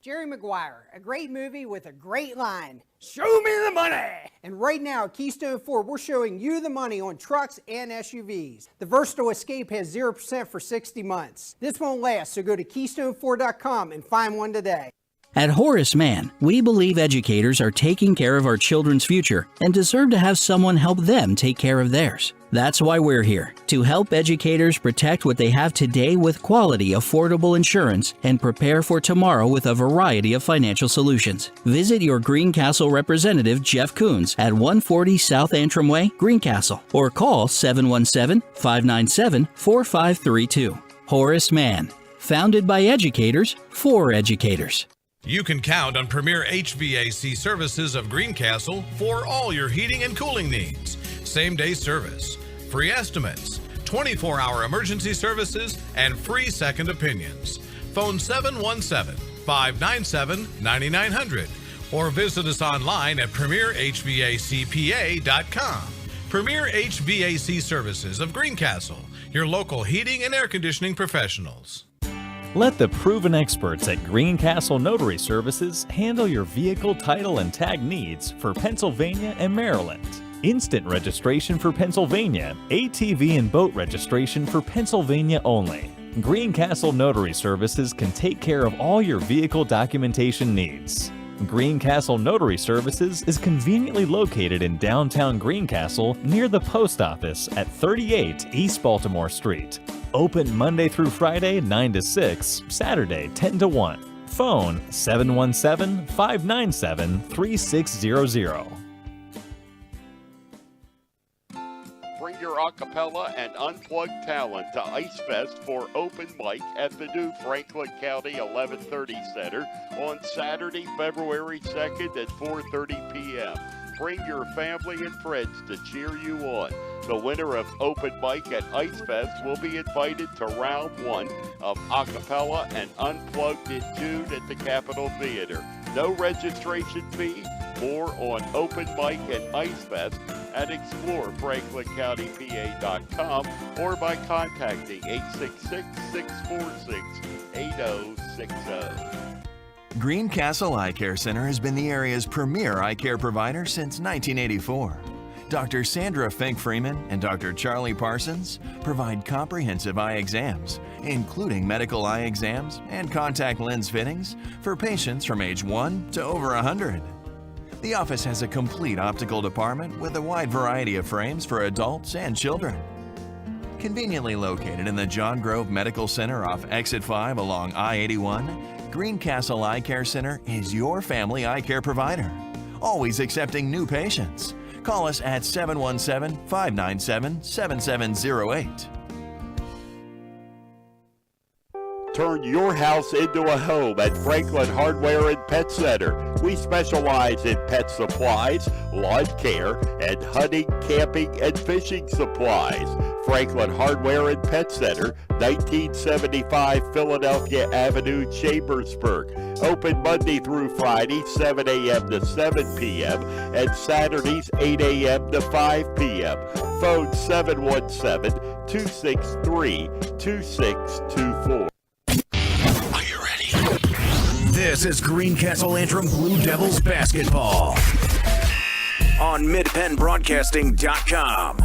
Jerry Maguire, a great movie with a great line. Show me the money! And right now at Keystone Ford, we're showing you the money on trucks and SUVs. The Versatile Escape has 0% for 60 months. This won't last, so go to KeystoneFord.com and find one today. At Horace Mann, we believe educators are taking care of our children's future and deserve to have someone help them take care of theirs. That's why we're here, to help educators protect what they have today with quality, affordable insurance and prepare for tomorrow with a variety of financial solutions. Visit your Greencastle representative, Jeff Coons, at 140 South Antrim Way, Greencastle, or call 717-597-4532. Horace Mann, founded by educators for educators. You can count on Premier HVAC Services of Greencastle for all your heating and cooling needs. Same-day service, free estimates, 24-hour emergency services, and free second opinions. Phone 717-597-9900 or visit us online at premierhvacpa.com. Premier HVAC Services of Greencastle, your local heating and air conditioning professionals. Let the proven experts at Greencastle Notary Services handle your vehicle title and tag needs for Pennsylvania and Maryland. Instant registration for Pennsylvania, ATV and boat registration for Pennsylvania only. Greencastle Notary Services can take care of all your vehicle documentation needs. Greencastle Notary Services is conveniently located in downtown Greencastle near the post office at 38 East Baltimore Street. Open Monday through Friday 9 to 6, Saturday 10 to 1. Phone 717-597-3600. Bring your acapella and unplugged talent to Ice Fest for open mic at the new Franklin County 1130 Center on Saturday, February 2nd at 4:30 p.m. Bring your family and friends to cheer you on. The winner of Open Mic at Ice Fest will be invited to round 1 of Acapella and Unplugged in June at the Capitol Theater. No registration fee. More on Open Mic at Ice Fest at explorefranklincountypa.com or by contacting 866-646-8060. Greencastle Eye Care Center has been the area's premier eye care provider since 1984. Dr. Sandra Fink-Freeman and Dr. Charlie Parsons provide comprehensive eye exams, including medical eye exams and contact lens fittings for patients from age 1 to over 100. The office has a complete optical department with a wide variety of frames for adults and children. Conveniently located in the John Grove Medical Center off Exit 5 along I-81, Greencastle Eye Care Center is your family eye care provider, always accepting new patients. Call us at 717-597-7708. Turn your house into a home at Franklin Hardware and Pet Center. We specialize in pet supplies, lawn care, and hunting, camping, and fishing supplies. Franklin Hardware and Pet Center, 1975 Philadelphia Avenue, Chambersburg. Open Monday through Friday, 7 a.m. to 7 p.m. and Saturdays, 8 a.m. to 5 p.m. Phone 717-263-2624. This is Greencastle Antrim Blue Devils basketball on midpennbroadcasting.com.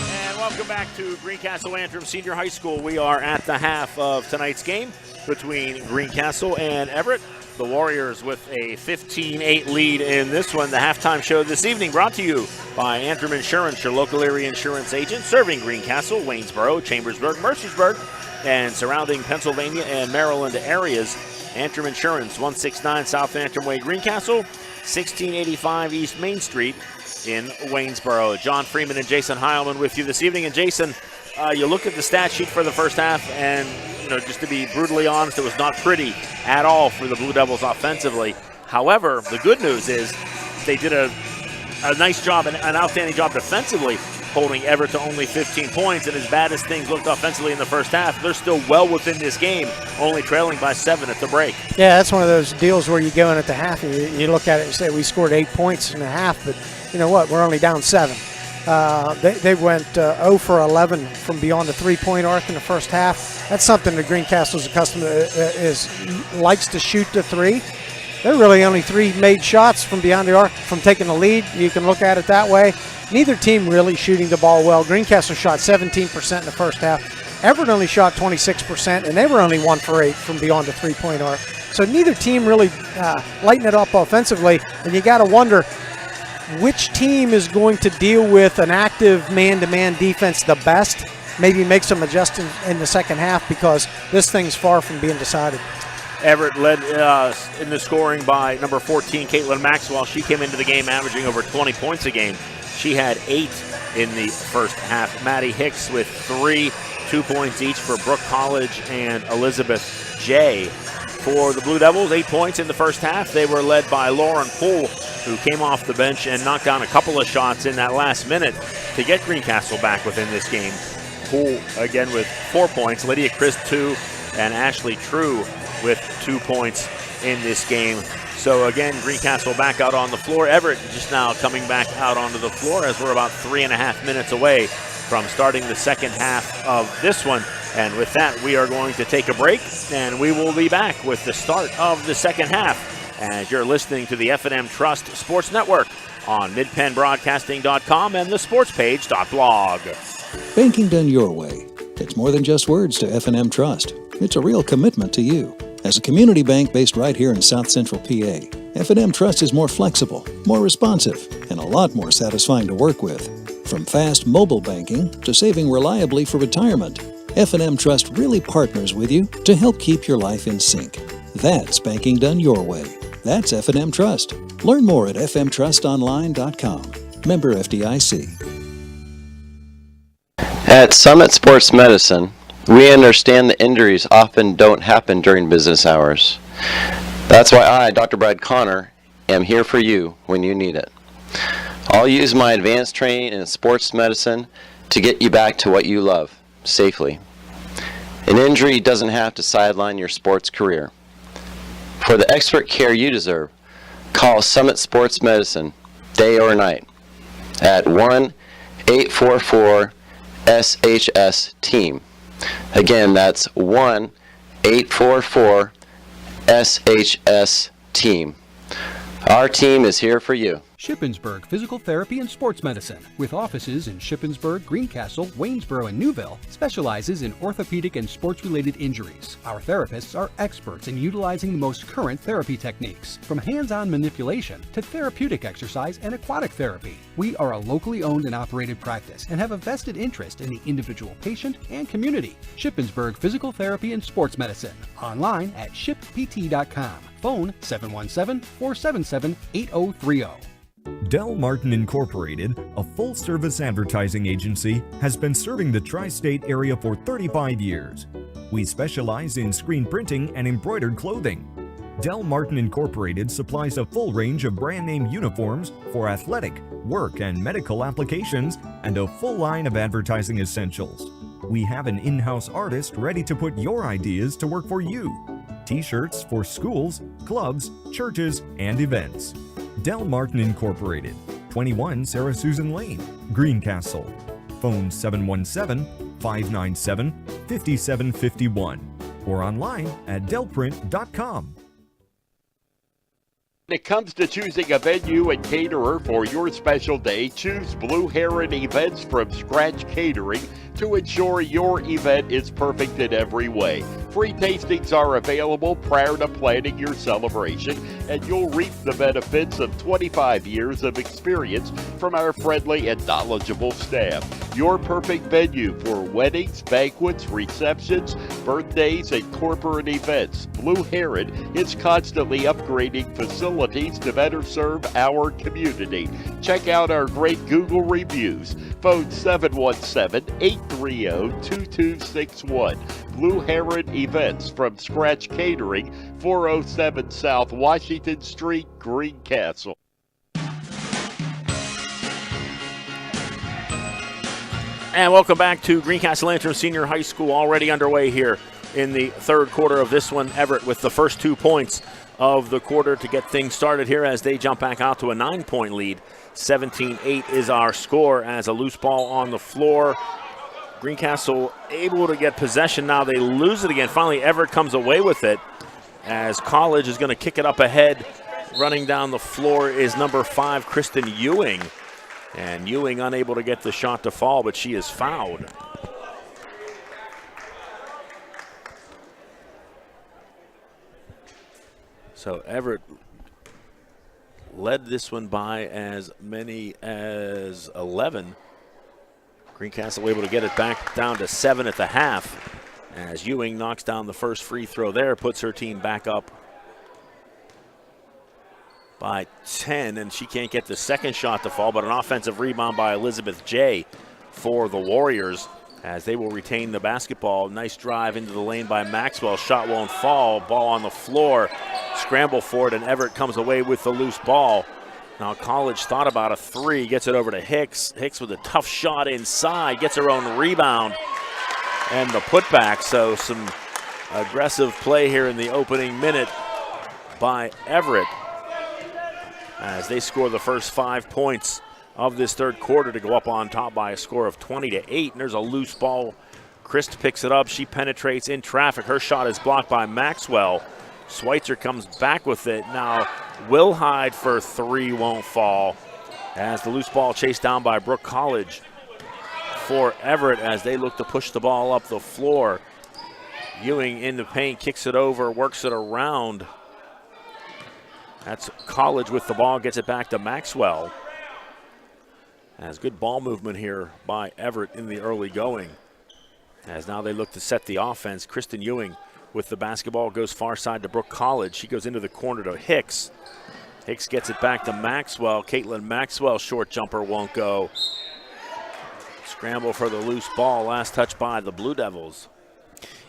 And welcome back to Greencastle Antrim Senior High School. We are at the half of tonight's game between Greencastle and Everett. The Warriors with a 15-8 lead in this one. The halftime show this evening brought to you by Antrim Insurance, your local area insurance agent, serving Greencastle, Waynesboro, Chambersburg, Mercersburg, and surrounding Pennsylvania and Maryland areas. Antrim Insurance, 169 South Antrim Way, Greencastle, 1685 East Main Street in Waynesboro. John Freeman and Jason Heilman with you this evening. And Jason, you look at the stat sheet for the first half, and just to be brutally honest, it was not pretty at all for the Blue Devils offensively. However, the good news is they did a nice job, an outstanding job defensively, holding Everett to only 15 points. And as bad as things looked offensively in the first half, they're still well within this game, only trailing by 7 at the break. Yeah, that's one of those deals where you go in at the half and you look at it and say we scored 8 points in the half, but you know what? We're only down 7. They went 0 for 11 from beyond the three-point arc in the first half. That's something that Greencastle's accustomed to, likes to shoot the three. There are really only 3 made shots from beyond the arc from taking the lead. You can look at it that way. Neither team really shooting the ball well. Greencastle shot 17% in the first half. Everett only shot 26%, and they were only 1 for 8 from beyond the three-point arc. So neither team really lighting it up offensively, and you got to wonder which team is going to deal with an active man-to-man defense the best, maybe make some adjustments in the second half, because this thing's far from being decided. Everett led in the scoring by number 14, Caitlin Maxwell. She came into the game averaging over 20 points a game. She had 8 in the first half. Maddie Hicks with 3, 2 points each for Brooke College and Elizabeth J. For the Blue Devils, 8 points in the first half. They were led by Lauren Poole, who came off the bench and knocked down a couple of shots in that last minute to get Greencastle back within this game. Poole again with 4 points. Lydia Christ 2, and Ashley True with 2 points in this game. So again, Greencastle back out on the floor. Everett just now coming back out onto the floor as we're about 3.5 minutes away from starting the second half of this one. And with that, we are going to take a break, and we will be back with the start of the second half as you're listening to the F&M Trust Sports Network on midpennbroadcasting.com and the sportspage.blog. Banking done your way. It's more than just words to F&M Trust. It's a real commitment to you. As a community bank based right here in South Central PA, F&M Trust is more flexible, more responsive, and a lot more satisfying to work with. From fast mobile banking to saving reliably for retirement, F&M Trust really partners with you to help keep your life in sync. That's banking done your way. That's F&M Trust. Learn more at fmtrustonline.com. Member FDIC. At Summit Sports Medicine, we understand that injuries often don't happen during business hours. That's why I, Dr. Brad Connor, am here for you when you need it. I'll use my advanced training in sports medicine to get you back to what you love, safely. An injury doesn't have to sideline your sports career. For the expert care you deserve, call Summit Sports Medicine, day or night, at 1-844-SHS-TEAM. Again, that's 1-844-SHS-TEAM. Our team is here for you. Shippensburg Physical Therapy and Sports Medicine, with offices in Shippensburg, Greencastle, Waynesboro, and Newville, specializes in orthopedic and sports-related injuries. Our therapists are experts in utilizing the most current therapy techniques, from hands-on manipulation to therapeutic exercise and aquatic therapy. We are a locally owned and operated practice and have a vested interest in the individual patient and community. Shippensburg Physical Therapy and Sports Medicine, online at shippt.com. Phone 717-477-8030. Del Martin Incorporated, a full-service advertising agency, has been serving the tri-state area for 35 years. We specialize in screen printing and embroidered clothing. Del Martin Incorporated supplies a full range of brand-name uniforms for athletic, work, and medical applications, and a full line of advertising essentials. We have an in-house artist ready to put your ideas to work for you. T-shirts for schools, clubs, churches, and events. Del Martin Incorporated, 21 Sarah Susan Lane, Greencastle. Phone 717-597-5751 or online at delprint.com. When it comes to choosing a venue and caterer for your special day, choose Blue Heron Events from Scratch Catering to ensure your event is perfect in every way. Free tastings are available prior to planning your celebration, and you'll reap the benefits of 25 years of experience from our friendly and knowledgeable staff. your perfect venue for weddings, banquets, receptions, birthdays, and corporate events. Blue Heron is constantly upgrading facilities to better serve our community. Check out our great Google reviews. Phone 717-830-2261. Blue Heron Events from Scratch Catering, 407 South Washington Street, Greencastle. And welcome back to Greencastle Antrim Senior High School, already underway here in the third quarter of this one. Everett with the first 2 points of the quarter to get things started here as they jump back out to a 9-point lead. 17-8 is our score as a loose ball on the floor. Greencastle able to get possession. Now they lose it again. Finally, Everett comes away with it as College is going to kick it up ahead. Running down the floor is number 5, Kristen Ewing. And Ewing unable to get the shot to fall, but she is fouled. So Everett led this one by as many as 11. Greencastle able to get it back down to 7 at the half as Ewing knocks down the first free throw there, puts her team back up by 10, and she can't get the second shot to fall, but an offensive rebound by Elizabeth J for the Warriors as they will retain the basketball. Nice drive into the lane by Maxwell. Shot won't fall. Ball on the floor. Scramble for it, and Everett comes away with the loose ball. Now College thought about a 3, gets it over to Hicks. Hicks with a tough shot inside, gets her own rebound and the putback. So some aggressive play here in the opening minute by Everett as they score the first 5 points of this third quarter to go up on top by a score of 20-8. And there's a loose ball. Christ picks it up. She penetrates in traffic. Her shot is blocked by Maxwell. Schweitzer comes back with it. Now Wilhide for 3 won't fall as the loose ball chased down by Brooke College for Everett as they look to push the ball up the floor. Ewing in the paint, kicks it over, works it around. That's College with the ball, gets it back to Maxwell. As good ball movement here by Everett in the early going. As now they look to set the offense. Kristen Ewing with the basketball goes far side to Brooke College. She goes into the corner to Hicks. Hicks gets it back to Maxwell. Caitlin Maxwell, short jumper won't go. Scramble for the loose ball. Last touch by the Blue Devils.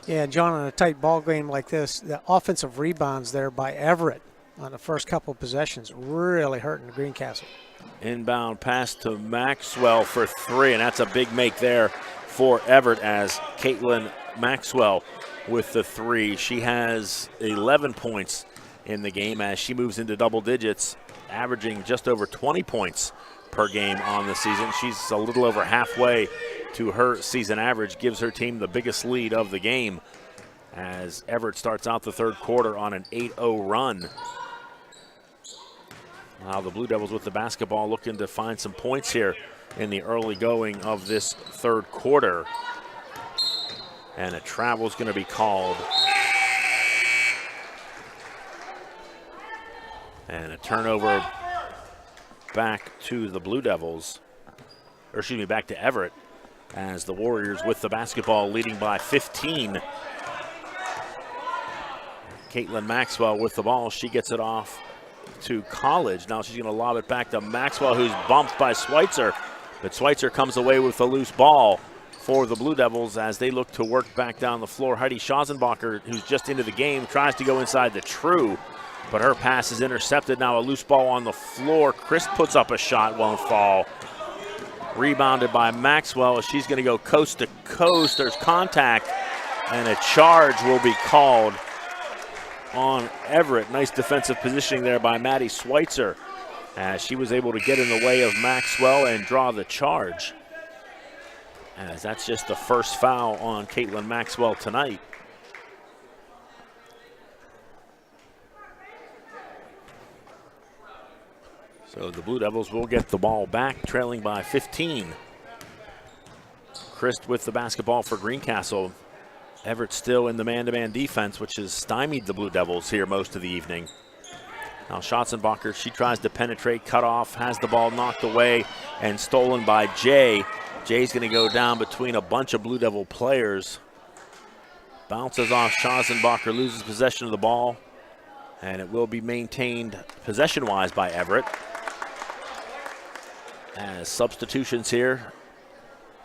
Yeah, John, in a tight ball game like this, the offensive rebounds there by Everett on the first couple of possessions really hurting Greencastle. Inbound pass to Maxwell for 3, and that's a big make there for Everett as Caitlin Maxwell with the 3. She has 11 points in the game as she moves into double digits, averaging just over 20 points per game on the season. She's a little over halfway to her season average, gives her team the biggest lead of the game as Everett starts out the third quarter on an 8-0 run. Now the Blue Devils with the basketball looking to find some points here in the early going of this third quarter. And a travel is going to be called. And a turnover back to the Blue Devils, or excuse me, back to Everett as the Warriors with the basketball leading by 15. Caitlin Maxwell with the ball. She gets it off to College. Now she's going to lob it back to Maxwell, who's bumped by Schweitzer. But Schweitzer comes away with the loose ball for the Blue Devils as they look to work back down the floor. Heidi Schazenbacher, who's just into the game, tries to go inside the true, but her pass is intercepted. Now a loose ball on the floor. Chris puts up a shot, won't fall. Rebounded by Maxwell. She's going to go coast to coast. There's contact, and a charge will be called on Everett. Nice defensive positioning there by Maddie Schweitzer as she was able to get in the way of Maxwell and draw the charge. As that's just the first foul on Caitlin Maxwell tonight. So the Blue Devils will get the ball back, trailing by 15. Christ with the basketball for Greencastle. Everett still in the man-to-man defense, which has stymied the Blue Devils here most of the evening. Now Schatzenbacher, she tries to penetrate, cut off, has the ball knocked away and stolen by Jay. Jay's going to go down between a bunch of Blue Devil players. Bounces off Schatzenbacher, loses possession of the ball, and it will be maintained possession-wise by Everett. As substitutions here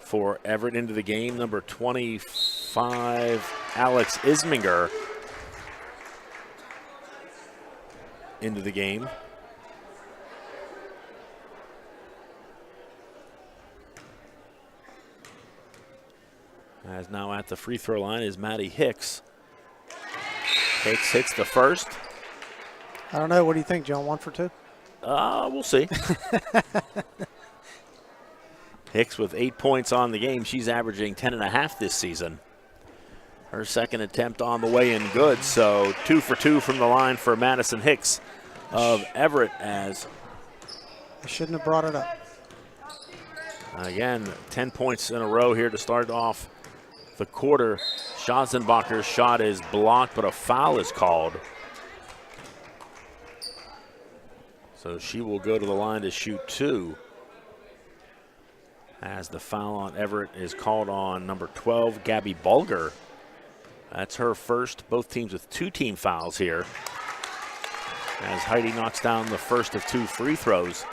for Everett into the game, number 25, Alex Isminger, into the game. As now at the free throw line is Maddie Hicks. Hicks hits the first. I don't know. What do you think, John? 1 for 2? We'll see. Hicks with 8 points on the game. She's averaging 10.5 this season. Her second attempt on the way in good, so 2 for 2 from the line for Madison Hicks of Everett. As I shouldn't have brought it up. Again, 10 points in a row here to start off the quarter. Schatzenbacher's shot is blocked, but a foul is called. So she will go to the line to shoot 2. As the foul on Everett is called on number 12, Gabby Bulger. That's her first, both teams with 2 team fouls here. As Heidi knocks down the first of 2 free throws,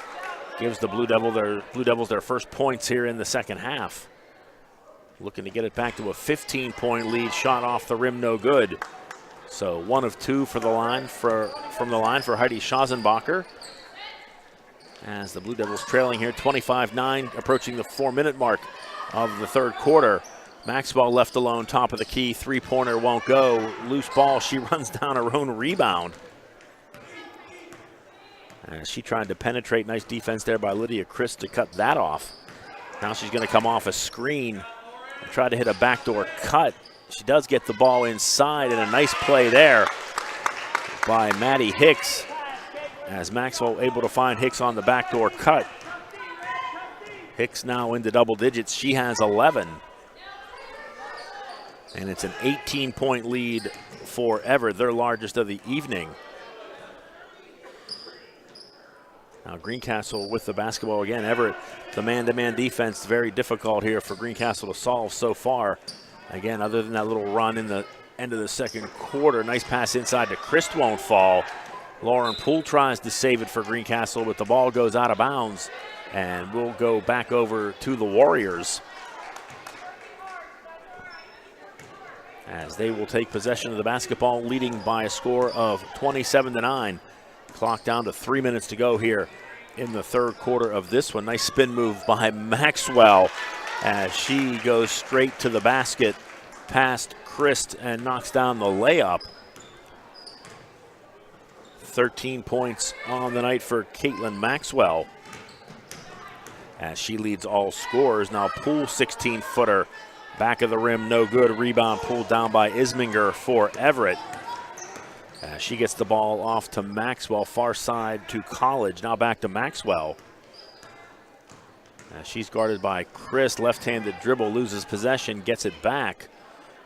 gives the Blue Devils their first points here in the second half. Looking to get it back to a 15-point lead, shot off the rim, no good. So 1 of 2 for the line from the line for Heidi Schatzenbacher. As the Blue Devils trailing here, 25-9, approaching the 4-minute mark of the third quarter. Maxwell left alone, top of the key, 3-pointer won't go. Loose ball, she runs down her own rebound. As she tried to penetrate, nice defense there by Lydia Christ to cut that off. Now she's going to come off a screen and try to hit a backdoor cut. She does get the ball inside, and a nice play there by Maddie Hicks. As Maxwell able to find Hicks on the backdoor cut. Hicks now into double digits. She has 11. And it's an 18-point lead for Everett, their largest of the evening. Now Greencastle with the basketball again. Everett, the man-to-man defense, very difficult here for Greencastle to solve so far. Again, other than that little run in the end of the second quarter, nice pass inside to Christ, won't fall. Lauren Poole tries to save it for Greencastle, but the ball goes out of bounds and will go back over to the Warriors, as they will take possession of the basketball, leading by a score of 27-9. Clock down to 3 minutes to go here in the third quarter of this one. Nice spin move by Maxwell as she goes straight to the basket past Christ and knocks down the layup. 13 points on the night for Caitlin Maxwell as she leads all scorers. Now Poole, 16-footer, back of the rim, no good. Rebound pulled down by Isminger for Everett. As she gets the ball off to Maxwell, far side to College. Now back to Maxwell. As she's guarded by Chris, left-handed dribble, loses possession, gets it back.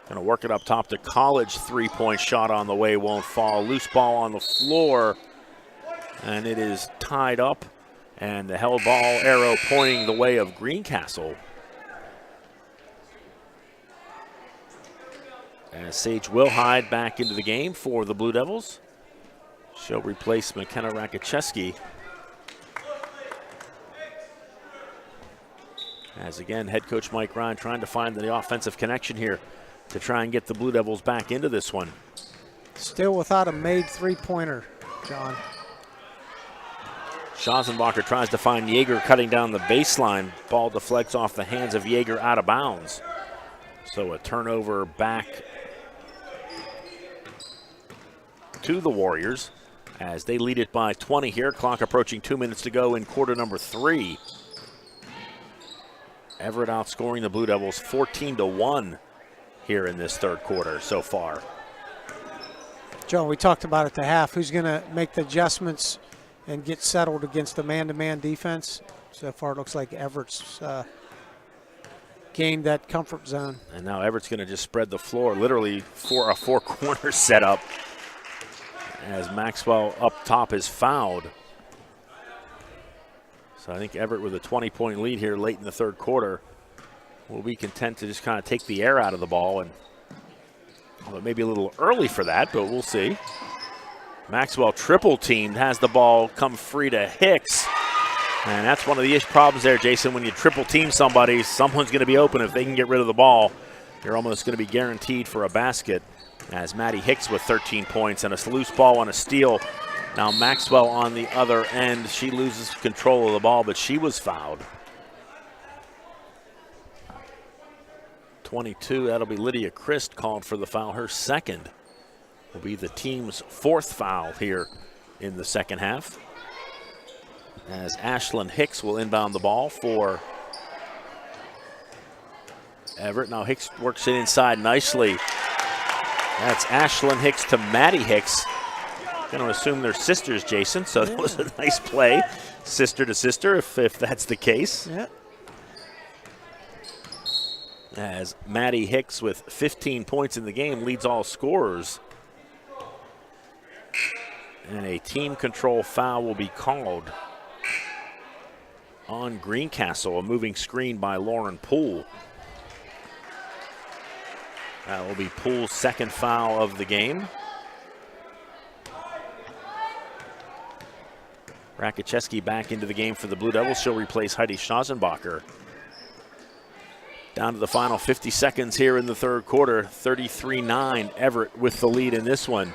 Gonna work it up top to College. 3-point shot on the way, won't fall. Loose ball on the floor, and it is tied up. And the held ball arrow pointing the way of Greencastle. As Sage Wilhide back into the game for the Blue Devils. She'll replace McKenna Rakicheski. As again, head coach Mike Ryan trying to find the offensive connection here to try and get the Blue Devils back into this one. Still without a made 3-pointer, John. Schatzenbacher tries to find Yeager cutting down the baseline. Ball deflects off the hands of Yeager out of bounds. So a turnover back to the Warriors as they lead it by 20 here. Clock approaching 2 minutes to go in quarter number 3. Everett outscoring the Blue Devils 14-1 here in this third quarter so far. John, we talked about at the half, who's going to make the adjustments and get settled against the man-to-man defense. So far it looks like Everett's gained that comfort zone. And now Everett's going to just spread the floor, literally for a four-corner setup. as Maxwell up top is fouled. So I think Everett with a 20-point lead here late in the third quarter will be content to just kind of take the air out of the ball. And well, it may be a little early for that, but we'll see. Maxwell triple teamed, has the ball come free to Hicks. And that's one of the problems there, Jason. When you triple team somebody, someone's going to be open. If they can get rid of the ball, you're almost going to be guaranteed for a basket. As Maddie Hicks with 13 points and a loose ball on a steal. Now Maxwell on the other end. She loses control of the ball, but she was fouled. 22, that'll be Lydia Christ called for the foul. Her second will be the team's fourth foul here in the second half. As Ashlyn Hicks will inbound the ball for Everett. Now Hicks works it inside nicely. That's Ashlyn Hicks to Maddie Hicks. Going to assume they're sisters, Jason, so that was a nice play. Sister to sister, if that's the case. Yeah. As Maddie Hicks with 15 points in the game leads all scorers. And a team control foul will be called on Greencastle, a moving screen by Lauren Poole. That will be Poole's second foul of the game. Rakicheski back into the game for the Blue Devils. She'll replace Heidi Schnazenbacher. Down to the final 50 seconds here in the third quarter. 33-9, Everett with the lead in this one.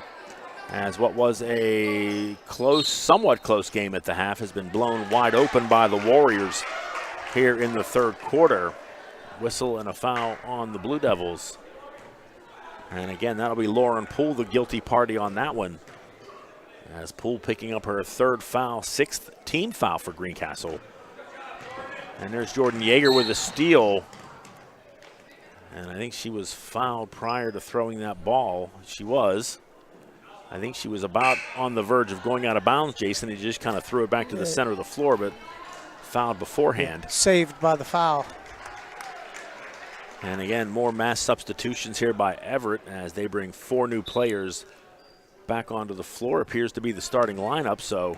As what was a close, somewhat close game at the half has been blown wide open by the Warriors here in the third quarter. Whistle and a foul on the Blue Devils. And again, that'll be Lauren Poole, the guilty party on that one. As Poole picking up her third foul, sixth team foul for Greencastle. And there's Jordan Yeager with a steal. And I think she was fouled prior to throwing that ball. She was. I think she was about on the verge of going out of bounds, Jason. He just kind of threw it back to the center of the floor, but fouled beforehand. Saved by the foul. And again, more mass substitutions here by Everett as they bring 4 new players back onto the floor. Appears to be the starting lineup, so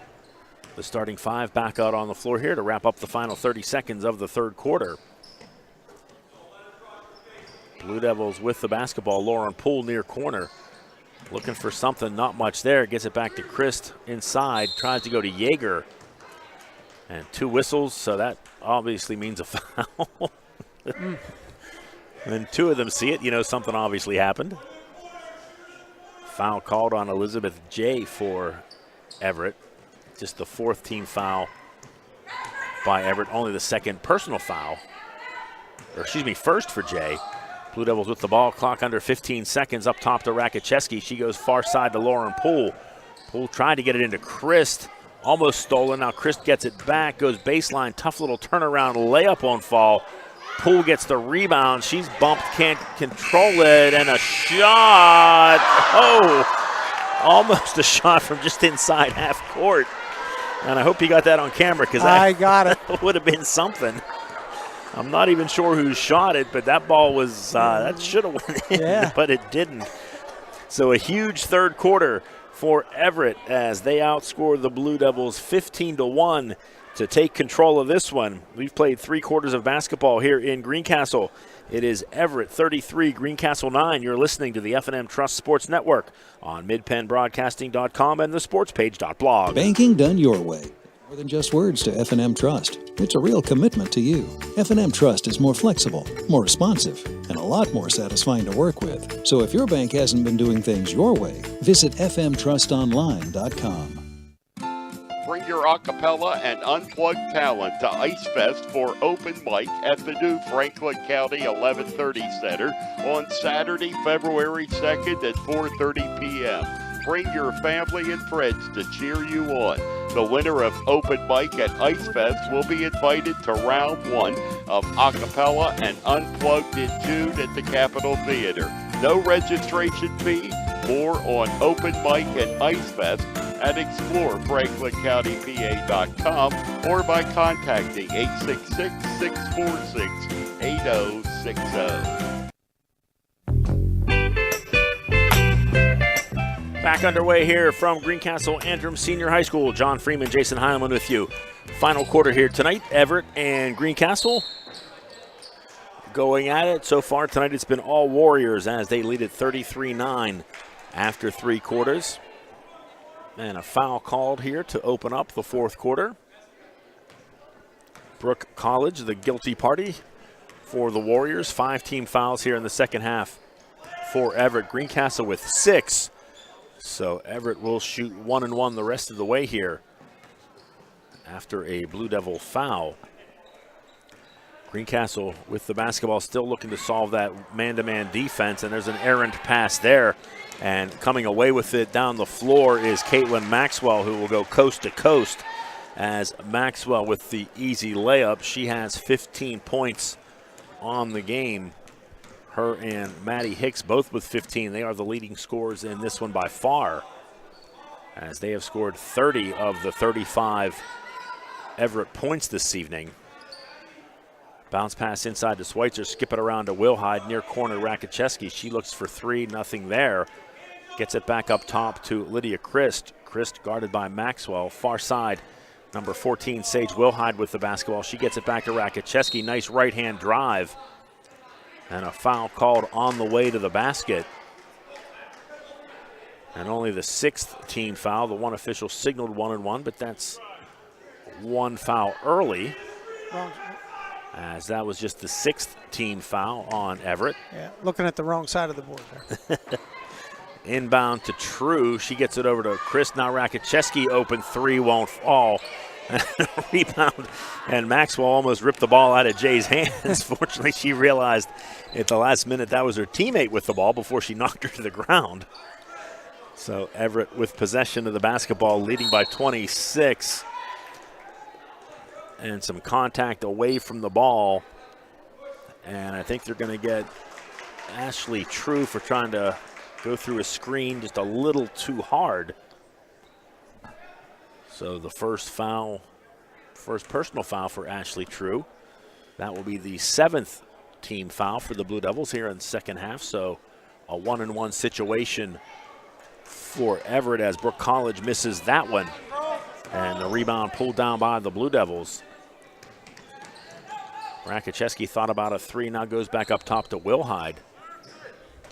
the starting 5 back out on the floor here to wrap up the final 30 seconds of the third quarter. Blue Devils with the basketball. Lauren Poole near corner. Looking for something, not much there. Gets it back to Christ inside. Tries to go to Yeager. And 2 whistles, so that obviously means a foul. When 2 of them see it, you know something obviously happened. Foul called on Elizabeth J. for Everett. Just the 4th team foul by Everett. Only the 2nd personal foul. Or excuse me, 1st for J. Blue Devils with the ball, clock under 15 seconds, up top to Rakicheski. She goes far side to Lauren Poole. Poole tried to get it into Christ, almost stolen. Now Christ gets it back, goes baseline, tough little turnaround layup on fall. Poole gets the rebound. She's bumped, can't control it, and a shot. Oh, almost a shot from just inside half court. And I hope you got that on camera because I got it. Would have been something. I'm not even sure who shot it, but that ball was, that should have went in, but it didn't. So a huge third quarter for Everett as they outscore the Blue Devils 15-1 to take control of this one. We've played 3 quarters of basketball here in Greencastle. It is Everett 33, Greencastle 9. You're listening to the F&M Trust Sports Network on midpennbroadcasting.com and the sportspage.blog. Banking done your way. More than just words to F&M Trust. It's a real commitment to you. F&M Trust is more flexible, more responsive, and a lot more satisfying to work with. So if your bank hasn't been doing things your way, visit fmtrustonline.com. Bring your acapella and unplugged talent to Ice Fest for open mic at the new Franklin County 1130 Center on Saturday, February 2nd at 4:30 p.m. Bring your family and friends to cheer you on. The winner of Open Mic at Ice Fest will be invited to round 1 of acapella and unplugged in June at the Capitol Theater. No registration fee. More on Open Mic at Ice Fest at explorefranklincountypa.com or by contacting 866-646-8060. Back underway here from Greencastle Antrim Senior High School. John Freeman, Jason Heineman with you. Final quarter here tonight. Everett and Greencastle going at it. So far tonight it's been all Warriors as they lead at 33-9 after 3 quarters. And a foul called here to open up the 4th quarter. Brooke College, the guilty party for the Warriors. 5 team fouls here in the second half for Everett. Greencastle with 6. So Everett will shoot 1 and 1 the rest of the way here after a Blue Devil foul. Greencastle with the basketball still looking to solve that man-to-man defense, and there's an errant pass there. And coming away with it down the floor is Caitlin Maxwell, who will go coast to coast as Maxwell with the easy layup. She has 15 points on the game. Her and Maddie Hicks both with 15. They are the leading scorers in this one by far, as they have scored 30 of the 35 Everett points this evening. Bounce pass inside to Schweitzer, skip it around to Wilhide, near corner Rakicheski. She looks for 3, nothing there. Gets it back up top to Lydia Christ. Christ guarded by Maxwell, far side. Number 14, Sage Wilhide with the basketball. She gets it back to Rakicheski. Nice right-hand drive. And a foul called on the way to the basket. And only the 6th team foul. The one official signaled 1 and 1, but that's 1 foul early. As that was just the 6th team foul on Everett. Yeah, looking at the wrong side of the board there. Inbound to True. She gets it over to Chris. Now Rakicheski open 3 won't fall. Rebound, and Maxwell almost ripped the ball out of Jay's hands. Fortunately, she realized at the last minute that was her teammate with the ball before she knocked her to the ground. So Everett with possession of the basketball, leading by 26. And some contact away from the ball. And I think they're going to get Ashley True for trying to go through a screen just a little too hard. So the first personal foul for Ashley True. That will be the 7th team foul for the Blue Devils here in the second half. So a 1-and-1 situation for Everett as Brooke College misses that one. And the rebound pulled down by the Blue Devils. Rakicheski thought about a 3, now goes back up top to Wilhide.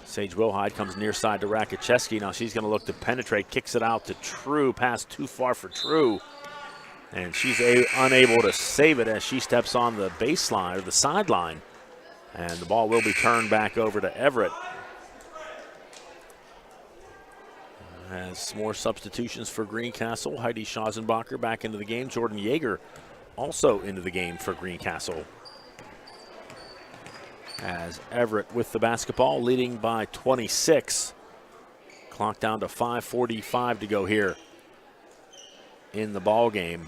Sage Wilhide comes near side to Rakicheski. Now she's going to look to penetrate, kicks it out to True. Pass too far for True. And she's unable to save it as she steps on the baseline or the sideline. And the ball will be turned back over to Everett. As more substitutions for Greencastle. Heidi Schausenbacher back into the game. Jordan Yeager also into the game for Greencastle. As Everett with the basketball, leading by 26. Clock down to 5:45 to go here in the ball game.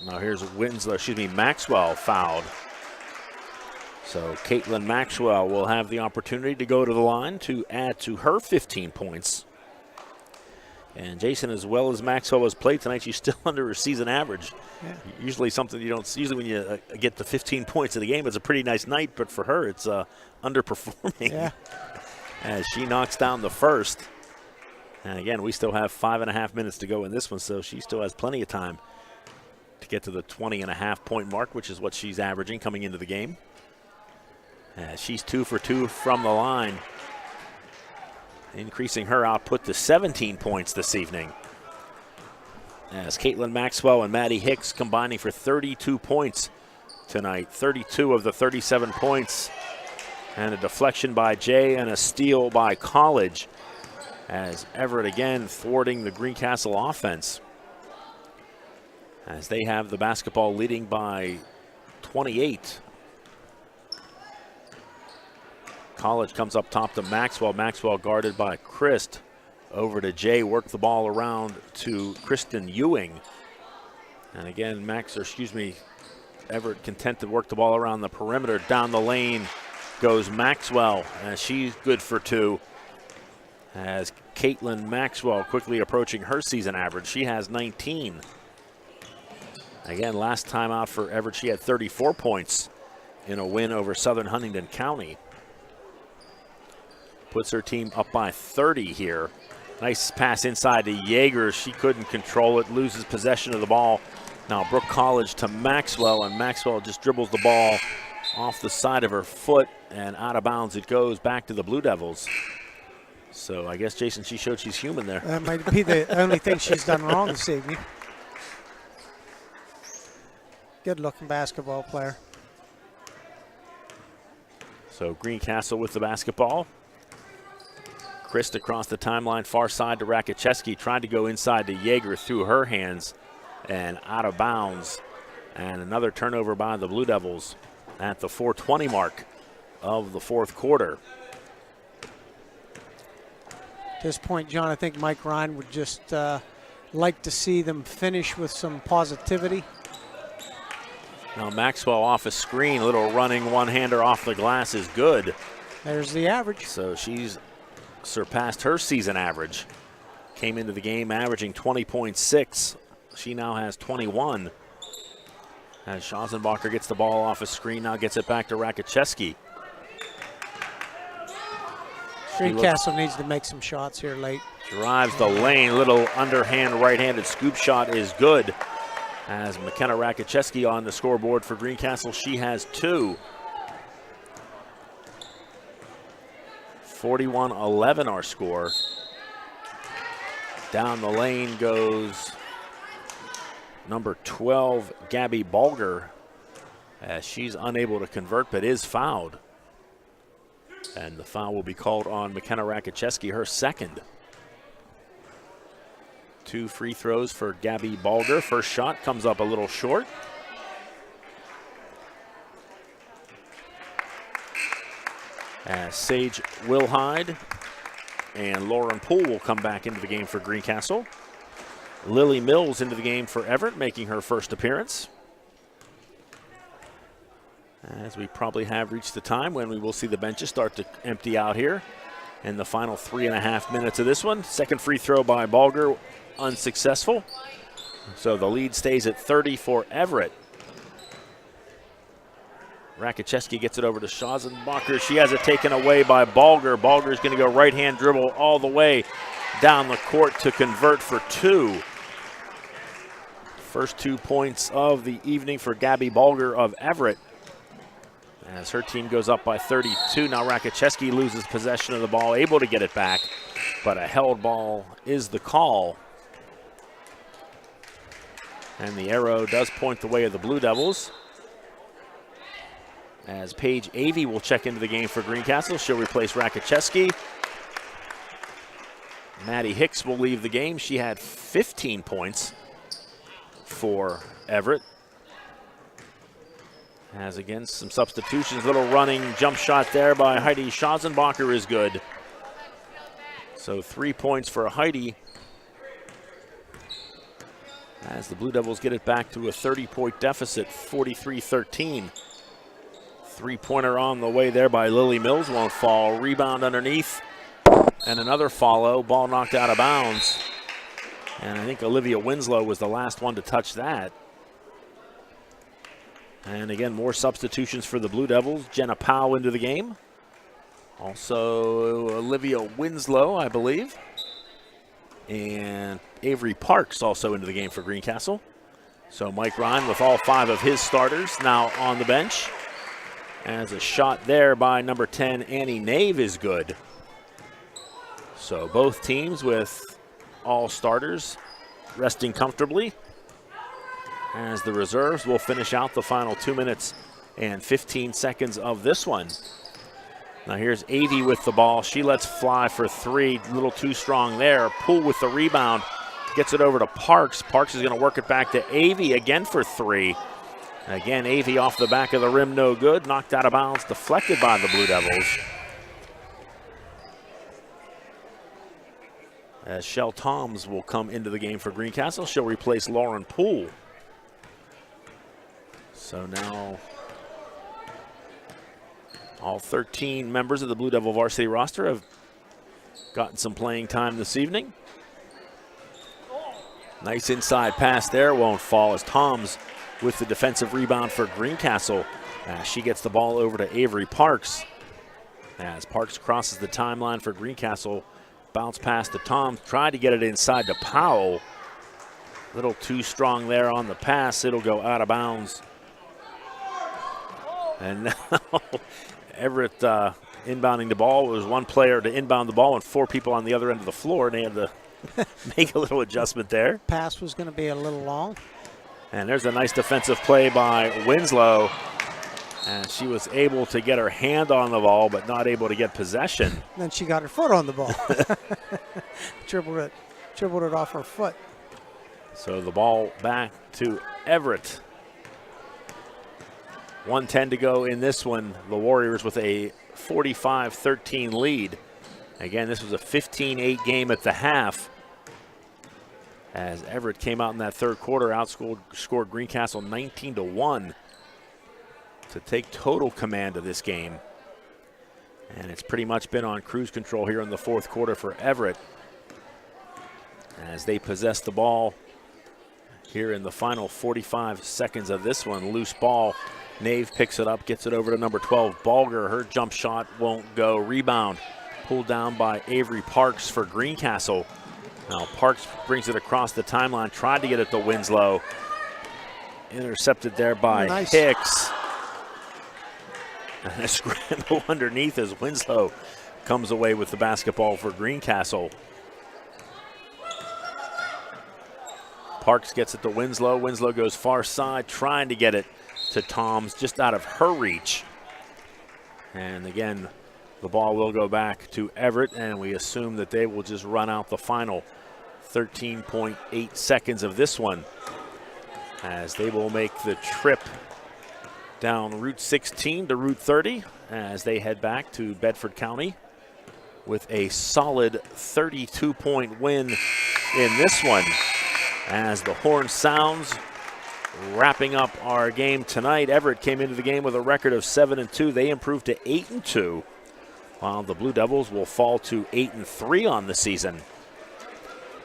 Now here's Maxwell fouled. So Caitlin Maxwell will have the opportunity to go to the line to add to her 15 points. And Jason, as well as Maxwell has played tonight, she's still under her season average. Yeah. Usually something you don't see. Usually when you get the 15 points of the game, it's a pretty nice night. But for her, it's underperforming. Yeah. As she knocks down the first. And again, we still have 5.5 minutes to go in this one, so she still has plenty of time to get to the 20.5 point mark, which is what she's averaging coming into the game. She's 2 for 2 from the line, increasing her output to 17 points this evening. As Caitlin Maxwell and Maddie Hicks combining for 32 points tonight. 32 of the 37 points. And a deflection by Jay and a steal by College. As Everett again thwarting the Greencastle offense. As they have the basketball leading by 28. College comes up top to Maxwell. Maxwell guarded by Christ. Over to Jay, work the ball around to Kristen Ewing. And again, Everett content to work the ball around the perimeter. Down the lane goes Maxwell, and she's good for 2. As Caitlin Maxwell quickly approaching her season average. She has 19. Again, last time out for Everett, she had 34 points in a win over Southern Huntingdon County. puts her team up by 30 here. Nice pass inside to Yeager. She couldn't control it, loses possession of the ball. Now Brooke College to Maxwell, and Maxwell just dribbles the ball off the side of her foot, and out of bounds it goes back to the Blue Devils. So I guess, Jason, she showed she's human there. That might be the only thing she's done wrong this evening. Good-looking basketball player. So Greencastle with the basketball. Christ across the timeline, far side to Rakicheski, tried to go inside to Yeager through her hands and out of bounds. And another turnover by the Blue Devils at the 4:20 mark of the fourth quarter. At this point, John, I think Mike Ryan would just like to see them finish with some positivity. Now Maxwell off a screen, little running one-hander off the glass is good. There's the average. So she's surpassed her season average. Came into the game averaging 20.6. She now has 21. As Schausenbacher gets the ball off a screen, now gets it back to Rakicheski. Greencastle needs to make some shots here late. Drives the lane, little underhand right-handed scoop shot is good. As McKenna Rakicheski on the scoreboard for Greencastle, she has 2. 41-11 our score. Down the lane goes number 12, Gabby Balger, as she's unable to convert but is fouled. And the foul will be called on McKenna Rakicheski, her second. 2 free throws for Gabby Balger. First shot comes up a little short. As Sage Wilhide and Lauren Poole will come back into the game for Greencastle. Lily Mills into the game for Everett, making her first appearance. As we probably have reached the time when we will see the benches start to empty out here in the final 3.5 minutes of this one. Second free throw by Balger, unsuccessful. So the lead stays at 30 for Everett. Rakicheski gets it over to Schausenbacher. She has it taken away by Balger. Balger's going to go right-hand dribble all the way down the court to convert for 2. First 2 points of the evening for Gabby Balger of Everett, as her team goes up by 32. Now Rakicheski loses possession of the ball, able to get it back, but a held ball is the call. And the arrow does point the way of the Blue Devils, as Paige Avey will check into the game for Greencastle. She'll replace Rakicheski. Maddie Hicks will leave the game. She had 15 points for Everett. As again, some substitutions, little running jump shot there by Heidi Schausenbacher is good. So 3 points for Heidi, as the Blue Devils get it back to a 30-point deficit, 43-13. Three-pointer on the way there by Lily Mills, won't fall. Rebound underneath, and another follow. Ball knocked out of bounds. And I think Olivia Winslow was the last one to touch that. And again, more substitutions for the Blue Devils. Jenna Powell into the game. Also Olivia Winslow, I believe. And Avery Parks also into the game for Greencastle. So Mike Ryan with all 5 of his starters now on the bench. As a shot there by number 10, Annie Nave, is good. So both teams with all starters resting comfortably, as the reserves will finish out the final 2 minutes and 15 seconds of this one. Now here's Avey with the ball. She lets fly for 3, a little too strong there. Poole with the rebound, gets it over to Parks. Parks is going to work it back to Avey again for 3. Again, Avey off the back of the rim, no good. Knocked out of bounds, deflected by the Blue Devils. As Shell Toms will come into the game for Greencastle. She'll replace Lauren Poole. So now all 13 members of the Blue Devil varsity roster have gotten some playing time this evening. Nice inside pass there, won't fall, as Toms with the defensive rebound for Greencastle. She gets the ball over to Avery Parks. As Parks crosses the timeline for Greencastle, bounce pass to Tom, tried to get it inside to Powell. A little too strong there on the pass. It'll go out of bounds. And now Everett inbounding the ball. It was one player to inbound the ball and 4 people on the other end of the floor, and they had to make a little adjustment there. Pass was going to be a little long. And there's a nice defensive play by Winslow. And she was able to get her hand on the ball, but not able to get possession. Then she got her foot on the ball. Dribbled it off her foot. So the ball back to Everett. 1:10 to go in this one. The Warriors with a 45-13 lead. Again, this was a 15-8 game at the half. As Everett came out in that third quarter, scored Greencastle 19-1 to take total command of this game. And it's pretty much been on cruise control here in the fourth quarter for Everett as they possess the ball here in the final 45 seconds of this one. Loose ball. Nave picks it up, gets it over to number 12, Balger. Her jump shot won't go. Rebound pulled down by Avery Parks for Greencastle. Now Parks brings it across the timeline, tried to get it to Winslow. Intercepted there by Hicks. And a scramble underneath as Winslow comes away with the basketball for Greencastle. Parks gets it to Winslow. Winslow goes far side, trying to get it to Toms, just out of her reach. And again, the ball will go back to Everett, and we assume that they will just run out the final 13.8 seconds of this one as they will make the trip down Route 16 to Route 30 as they head back to Bedford County with a solid 32-point win in this one. As the horn sounds, wrapping up our game tonight. Everett came into the game with a record of 7-2. They improved to 8-2, while the Blue Devils will fall to 8-3 on the season.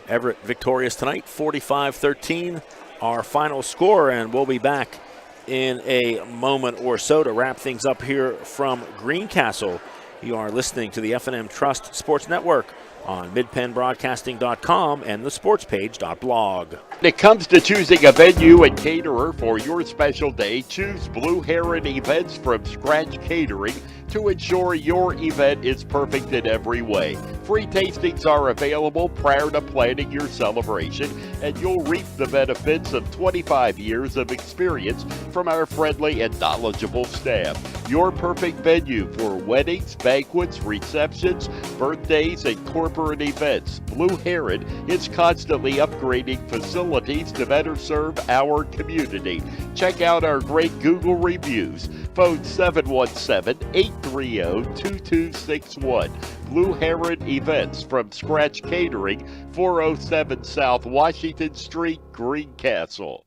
Everett victorious tonight, 45-13, our final score, and we'll be back in a moment or so to wrap things up here from Greencastle. You are listening to the F&M Trust Sports Network on midpennbroadcasting.com and the sportspage.blog. When it comes to choosing a venue and caterer for your special day, choose Blue Heron Events from Scratch Catering to ensure your event is perfect in every way. Free tastings are available prior to planning your celebration, and you'll reap the benefits of 25 years of experience from our friendly and knowledgeable staff. Your perfect venue for weddings, banquets, receptions, birthdays, and corporate events. Blue Heron is constantly upgrading facilities to better serve our community. Check out our great Google reviews. Phone 717-830-2261. Blue Heron Events from Scratch Catering, 407 South Washington Street, Greencastle.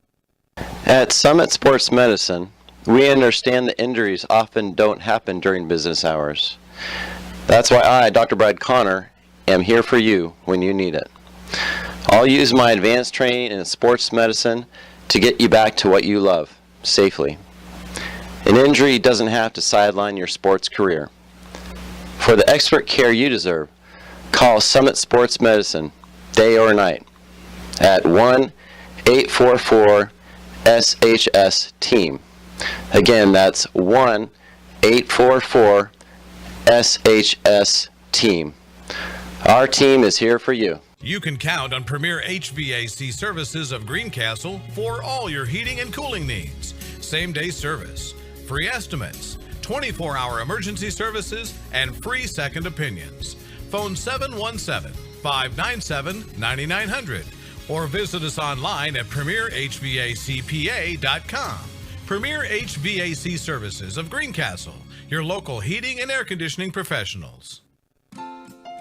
At Summit Sports Medicine, we understand that injuries often don't happen during business hours. That's why I, Dr. Brad Connor, am here for you when you need it. I'll use my advanced training in sports medicine to get you back to what you love, safely. An injury doesn't have to sideline your sports career. For the expert care you deserve, call Summit Sports Medicine, day or night, at 1-844-SHS-TEAM. Again, that's 1-844-SHS-TEAM. Our team is here for you. You can count on Premier HVAC Services of Greencastle for all your heating and cooling needs. Same-day service, free estimates, 24-hour emergency services, and free second opinions. Phone 717-597-9900 or visit us online at premierhvacpa.com. Premier HVAC Services of Greencastle, your local heating and air conditioning professionals.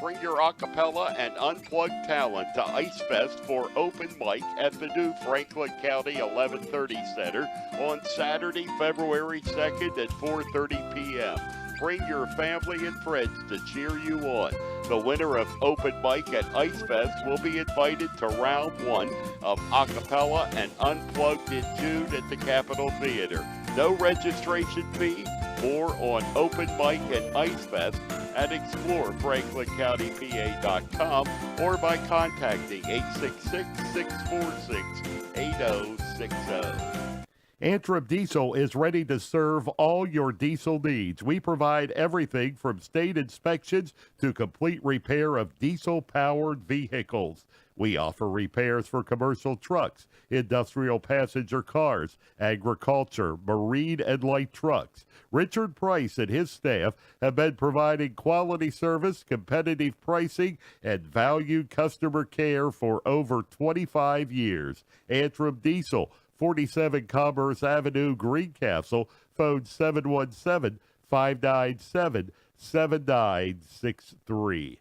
Bring your acapella and unplugged talent to Ice Fest for open mic at the new Franklin County 1130 Center on Saturday, February 2nd at 4:30 p.m. Bring your family and friends to cheer you on. The winner of open mic at Ice Fest will be invited to round 1 of acapella and unplugged in June at the Capitol Theater. No registration fee. More on open mic at Ice Fest and explore FranklinCountyPA.com or by contacting 866-646-8060. Antrim Diesel is ready to serve all your diesel needs. We provide everything from state inspections to complete repair of diesel-powered vehicles. We offer repairs for commercial trucks, industrial passenger cars, agriculture, marine, and light trucks. Richard Price and his staff have been providing quality service, competitive pricing, and valued customer care for over 25 years. Antrim Diesel, 47 Commerce Avenue, Greencastle. Phone 717-597-7963.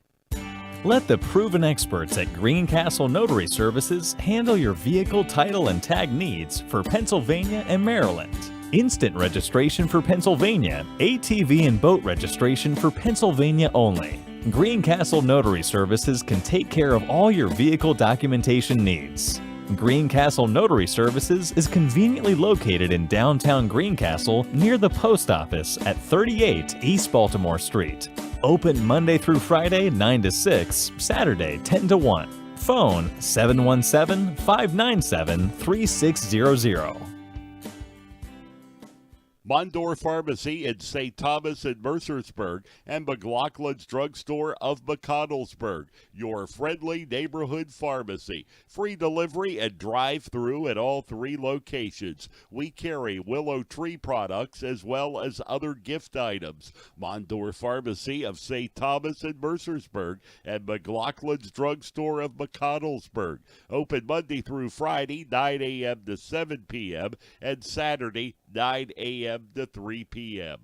Let the proven experts at Greencastle Notary Services handle your vehicle title and tag needs for Pennsylvania and Maryland. Instant registration for Pennsylvania, ATV and boat registration for Pennsylvania only. Greencastle Notary Services can take care of all your vehicle documentation needs. Greencastle Notary Services is conveniently located in downtown Greencastle near the post office at 38 East Baltimore Street. Open Monday through Friday 9 to 6, Saturday 10 to 1. Phone 717-597-3600. Mondor Pharmacy in St. Thomas and Mercersburg, and McLaughlin's Drugstore of McConnellsburg, your friendly neighborhood pharmacy. Free delivery and drive-through at all 3 locations. We carry Willow Tree products as well as other gift items. Mondor Pharmacy of St. Thomas and Mercersburg, and McLaughlin's Drugstore of McConnellsburg. Open Monday through Friday, 9 a.m. to 7 p.m., and Saturday, 9 a.m. to 3 p.m.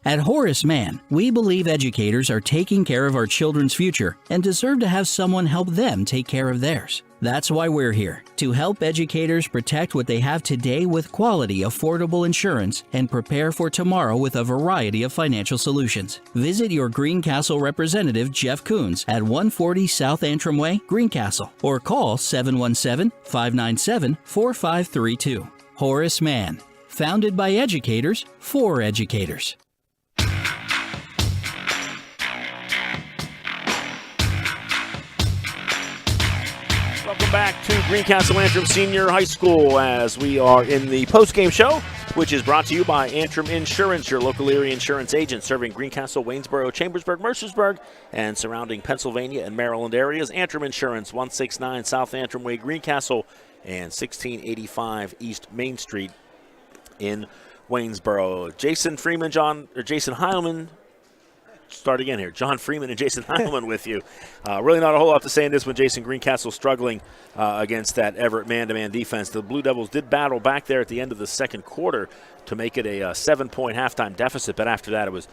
At Horace Mann, we believe educators are taking care of our children's future and deserve to have someone help them take care of theirs. That's why we're here, to help educators protect what they have today with quality, affordable insurance and prepare for tomorrow with a variety of financial solutions. Visit your Greencastle representative, Jeff Coons, at 140 South Antrim Way, Greencastle, or call 717-597-4532. Horace Mann, founded by educators for educators. Welcome back to Greencastle Antrim Senior High School as we are in the post-game show, which is brought to you by Antrim Insurance, your local area insurance agent serving Greencastle, Waynesboro, Chambersburg, Mercersburg, and surrounding Pennsylvania and Maryland areas. Antrim Insurance, 169 South Antrim Way, Greencastle, and 1685 East Main Street in Waynesboro. Jason Heilman. Start again here. John Freeman and Jason Heilman with you. Really not a whole lot to say in this one. Jason Greencastle struggling against that Everett man-to-man defense. The Blue Devils did battle back there at the end of the second quarter to make it a 7-point halftime deficit, but after that it was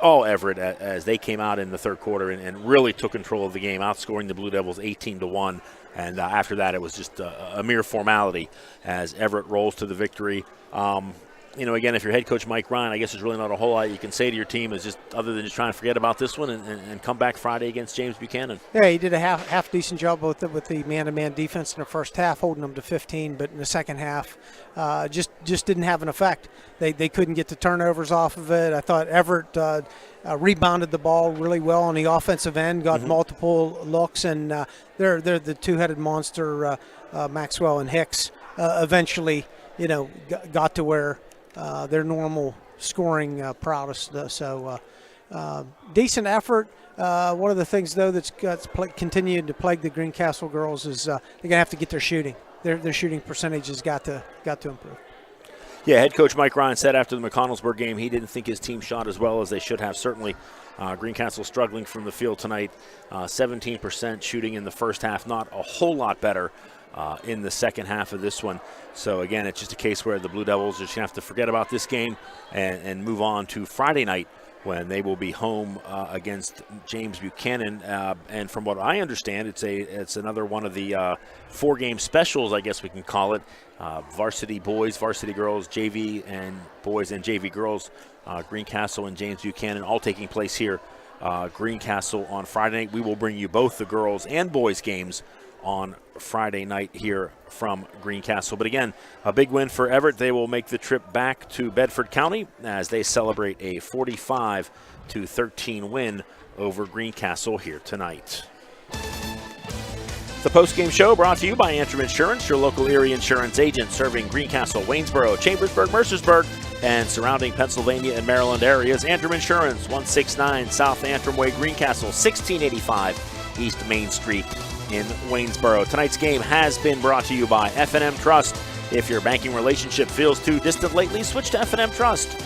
all Everett as they came out in the third quarter and really took control of the game, outscoring the Blue Devils 18-1. And after that, it was just a mere formality as Everett rolls to the victory. Again, if you're head coach Mike Ryan, I guess there's really not a whole lot you can say to your team, is just other than just trying to forget about this one and come back Friday against James Buchanan. Yeah, he did a half decent job with the man-to-man defense in the first half, holding them to 15, but in the second half, just didn't have an effect. They couldn't get the turnovers off of it. I thought Everett rebounded the ball really well on the offensive end, got multiple looks, and they're the two-headed monster, Maxwell and Hicks, eventually, got to where their normal scoring prowess. So decent effort. One of the things, though, that's continued to plague the Greencastle girls is they're going to have to get their shooting. Their shooting percentage has got to improve. Yeah, head coach Mike Ryan said after the McConnellsburg game he didn't think his team shot as well as they should have. Certainly, Greencastle struggling from the field tonight. 17% shooting in the first half, not a whole lot better in the second half of this one. So, again, it's just a case where the Blue Devils just have to forget about this game and move on to Friday night when they will be home against James Buchanan. And from what I understand, it's another one of the 4-game specials, I guess we can call it. Varsity boys, varsity girls, JV and boys and JV girls, Greencastle and James Buchanan, all taking place here. Greencastle on Friday night. We will bring you both the girls and boys games on Friday night here from Greencastle. But again, a big win for Everett. They will make the trip back to Bedford County as they celebrate a 45-13 win over Greencastle here tonight. The post-game show brought to you by Antrim Insurance, your local Erie insurance agent serving Greencastle, Waynesboro, Chambersburg, Mercersburg, and surrounding Pennsylvania and Maryland areas. Antrim Insurance, 169 South Antrim Way, Greencastle, 1685 East Main Street in Waynesboro. Tonight's game has been brought to you by F&M Trust. If your banking relationship feels too distant lately, switch to F&M Trust.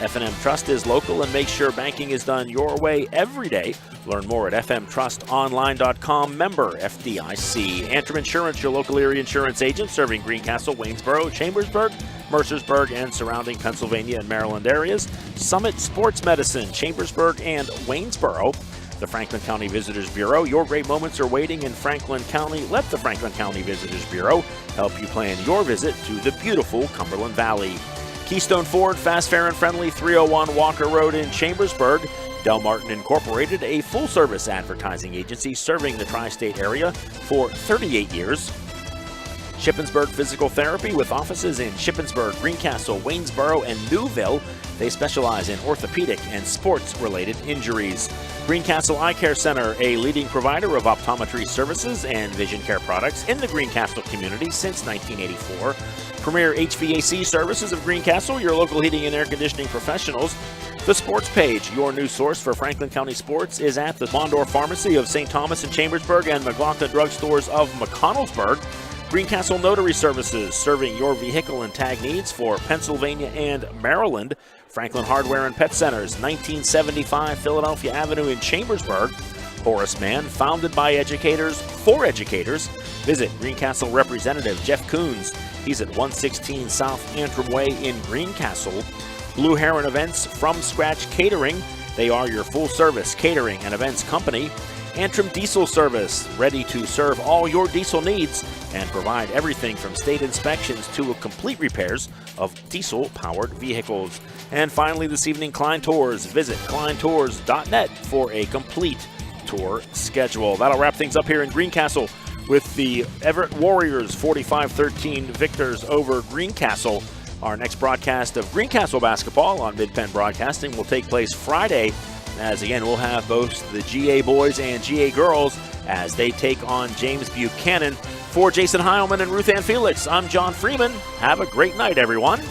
F&M Trust is local and makes sure banking is done your way every day. Learn more at fmtrustonline.com, member FDIC. Antrim Insurance, your local Erie insurance agent serving Greencastle, Waynesboro, Chambersburg, Mercersburg, and surrounding Pennsylvania and Maryland areas. Summit Sports Medicine, Chambersburg and Waynesboro. The Franklin County Visitors Bureau. Your great moments are waiting in Franklin County. Let the Franklin County Visitors Bureau help you plan your visit to the beautiful Cumberland Valley. Keystone Ford, fast, fair, and friendly, 301 Walker Road in Chambersburg. Del Martin Incorporated, a full-service advertising agency serving the tri-state area for 38 years. Shippensburg Physical Therapy with offices in Shippensburg, Greencastle, Waynesboro, and Newville. They specialize in orthopedic and sports-related injuries. Greencastle Eye Care Center, a leading provider of optometry services and vision care products in the Greencastle community since 1984. Premier HVAC Services of Greencastle, your local heating and air conditioning professionals. The Sports Page, your new source for Franklin County sports, is at the Mondor Pharmacy of St. Thomas and Chambersburg and McLaughlin Drugstores of McConnellsburg. Greencastle Notary Services, serving your vehicle and tag needs for Pennsylvania and Maryland. Franklin Hardware and Pet Centers, 1975 Philadelphia Avenue in Chambersburg. Horace Mann, founded by educators for educators. Visit Greencastle Representative Jeff Coons. He's at 116 South Antrim Way in Greencastle. Blue Heron Events from Scratch Catering. They are your full-service catering and events company. Antrim Diesel Service, ready to serve all your diesel needs and provide everything from state inspections to complete repairs of diesel-powered vehicles. And finally this evening, Klein Tours. Visit kleintours.net for a complete tour schedule. That'll wrap things up here in Greencastle with the Everett Warriors 45-13 victors over Greencastle. Our next broadcast of Greencastle basketball on Mid-Penn Broadcasting will take place Friday, as again we'll have both the GA boys and GA girls as they take on James Buchanan. For Jason Heilman and Ruth Ann Felix, I'm John Freeman. Have a great night, everyone.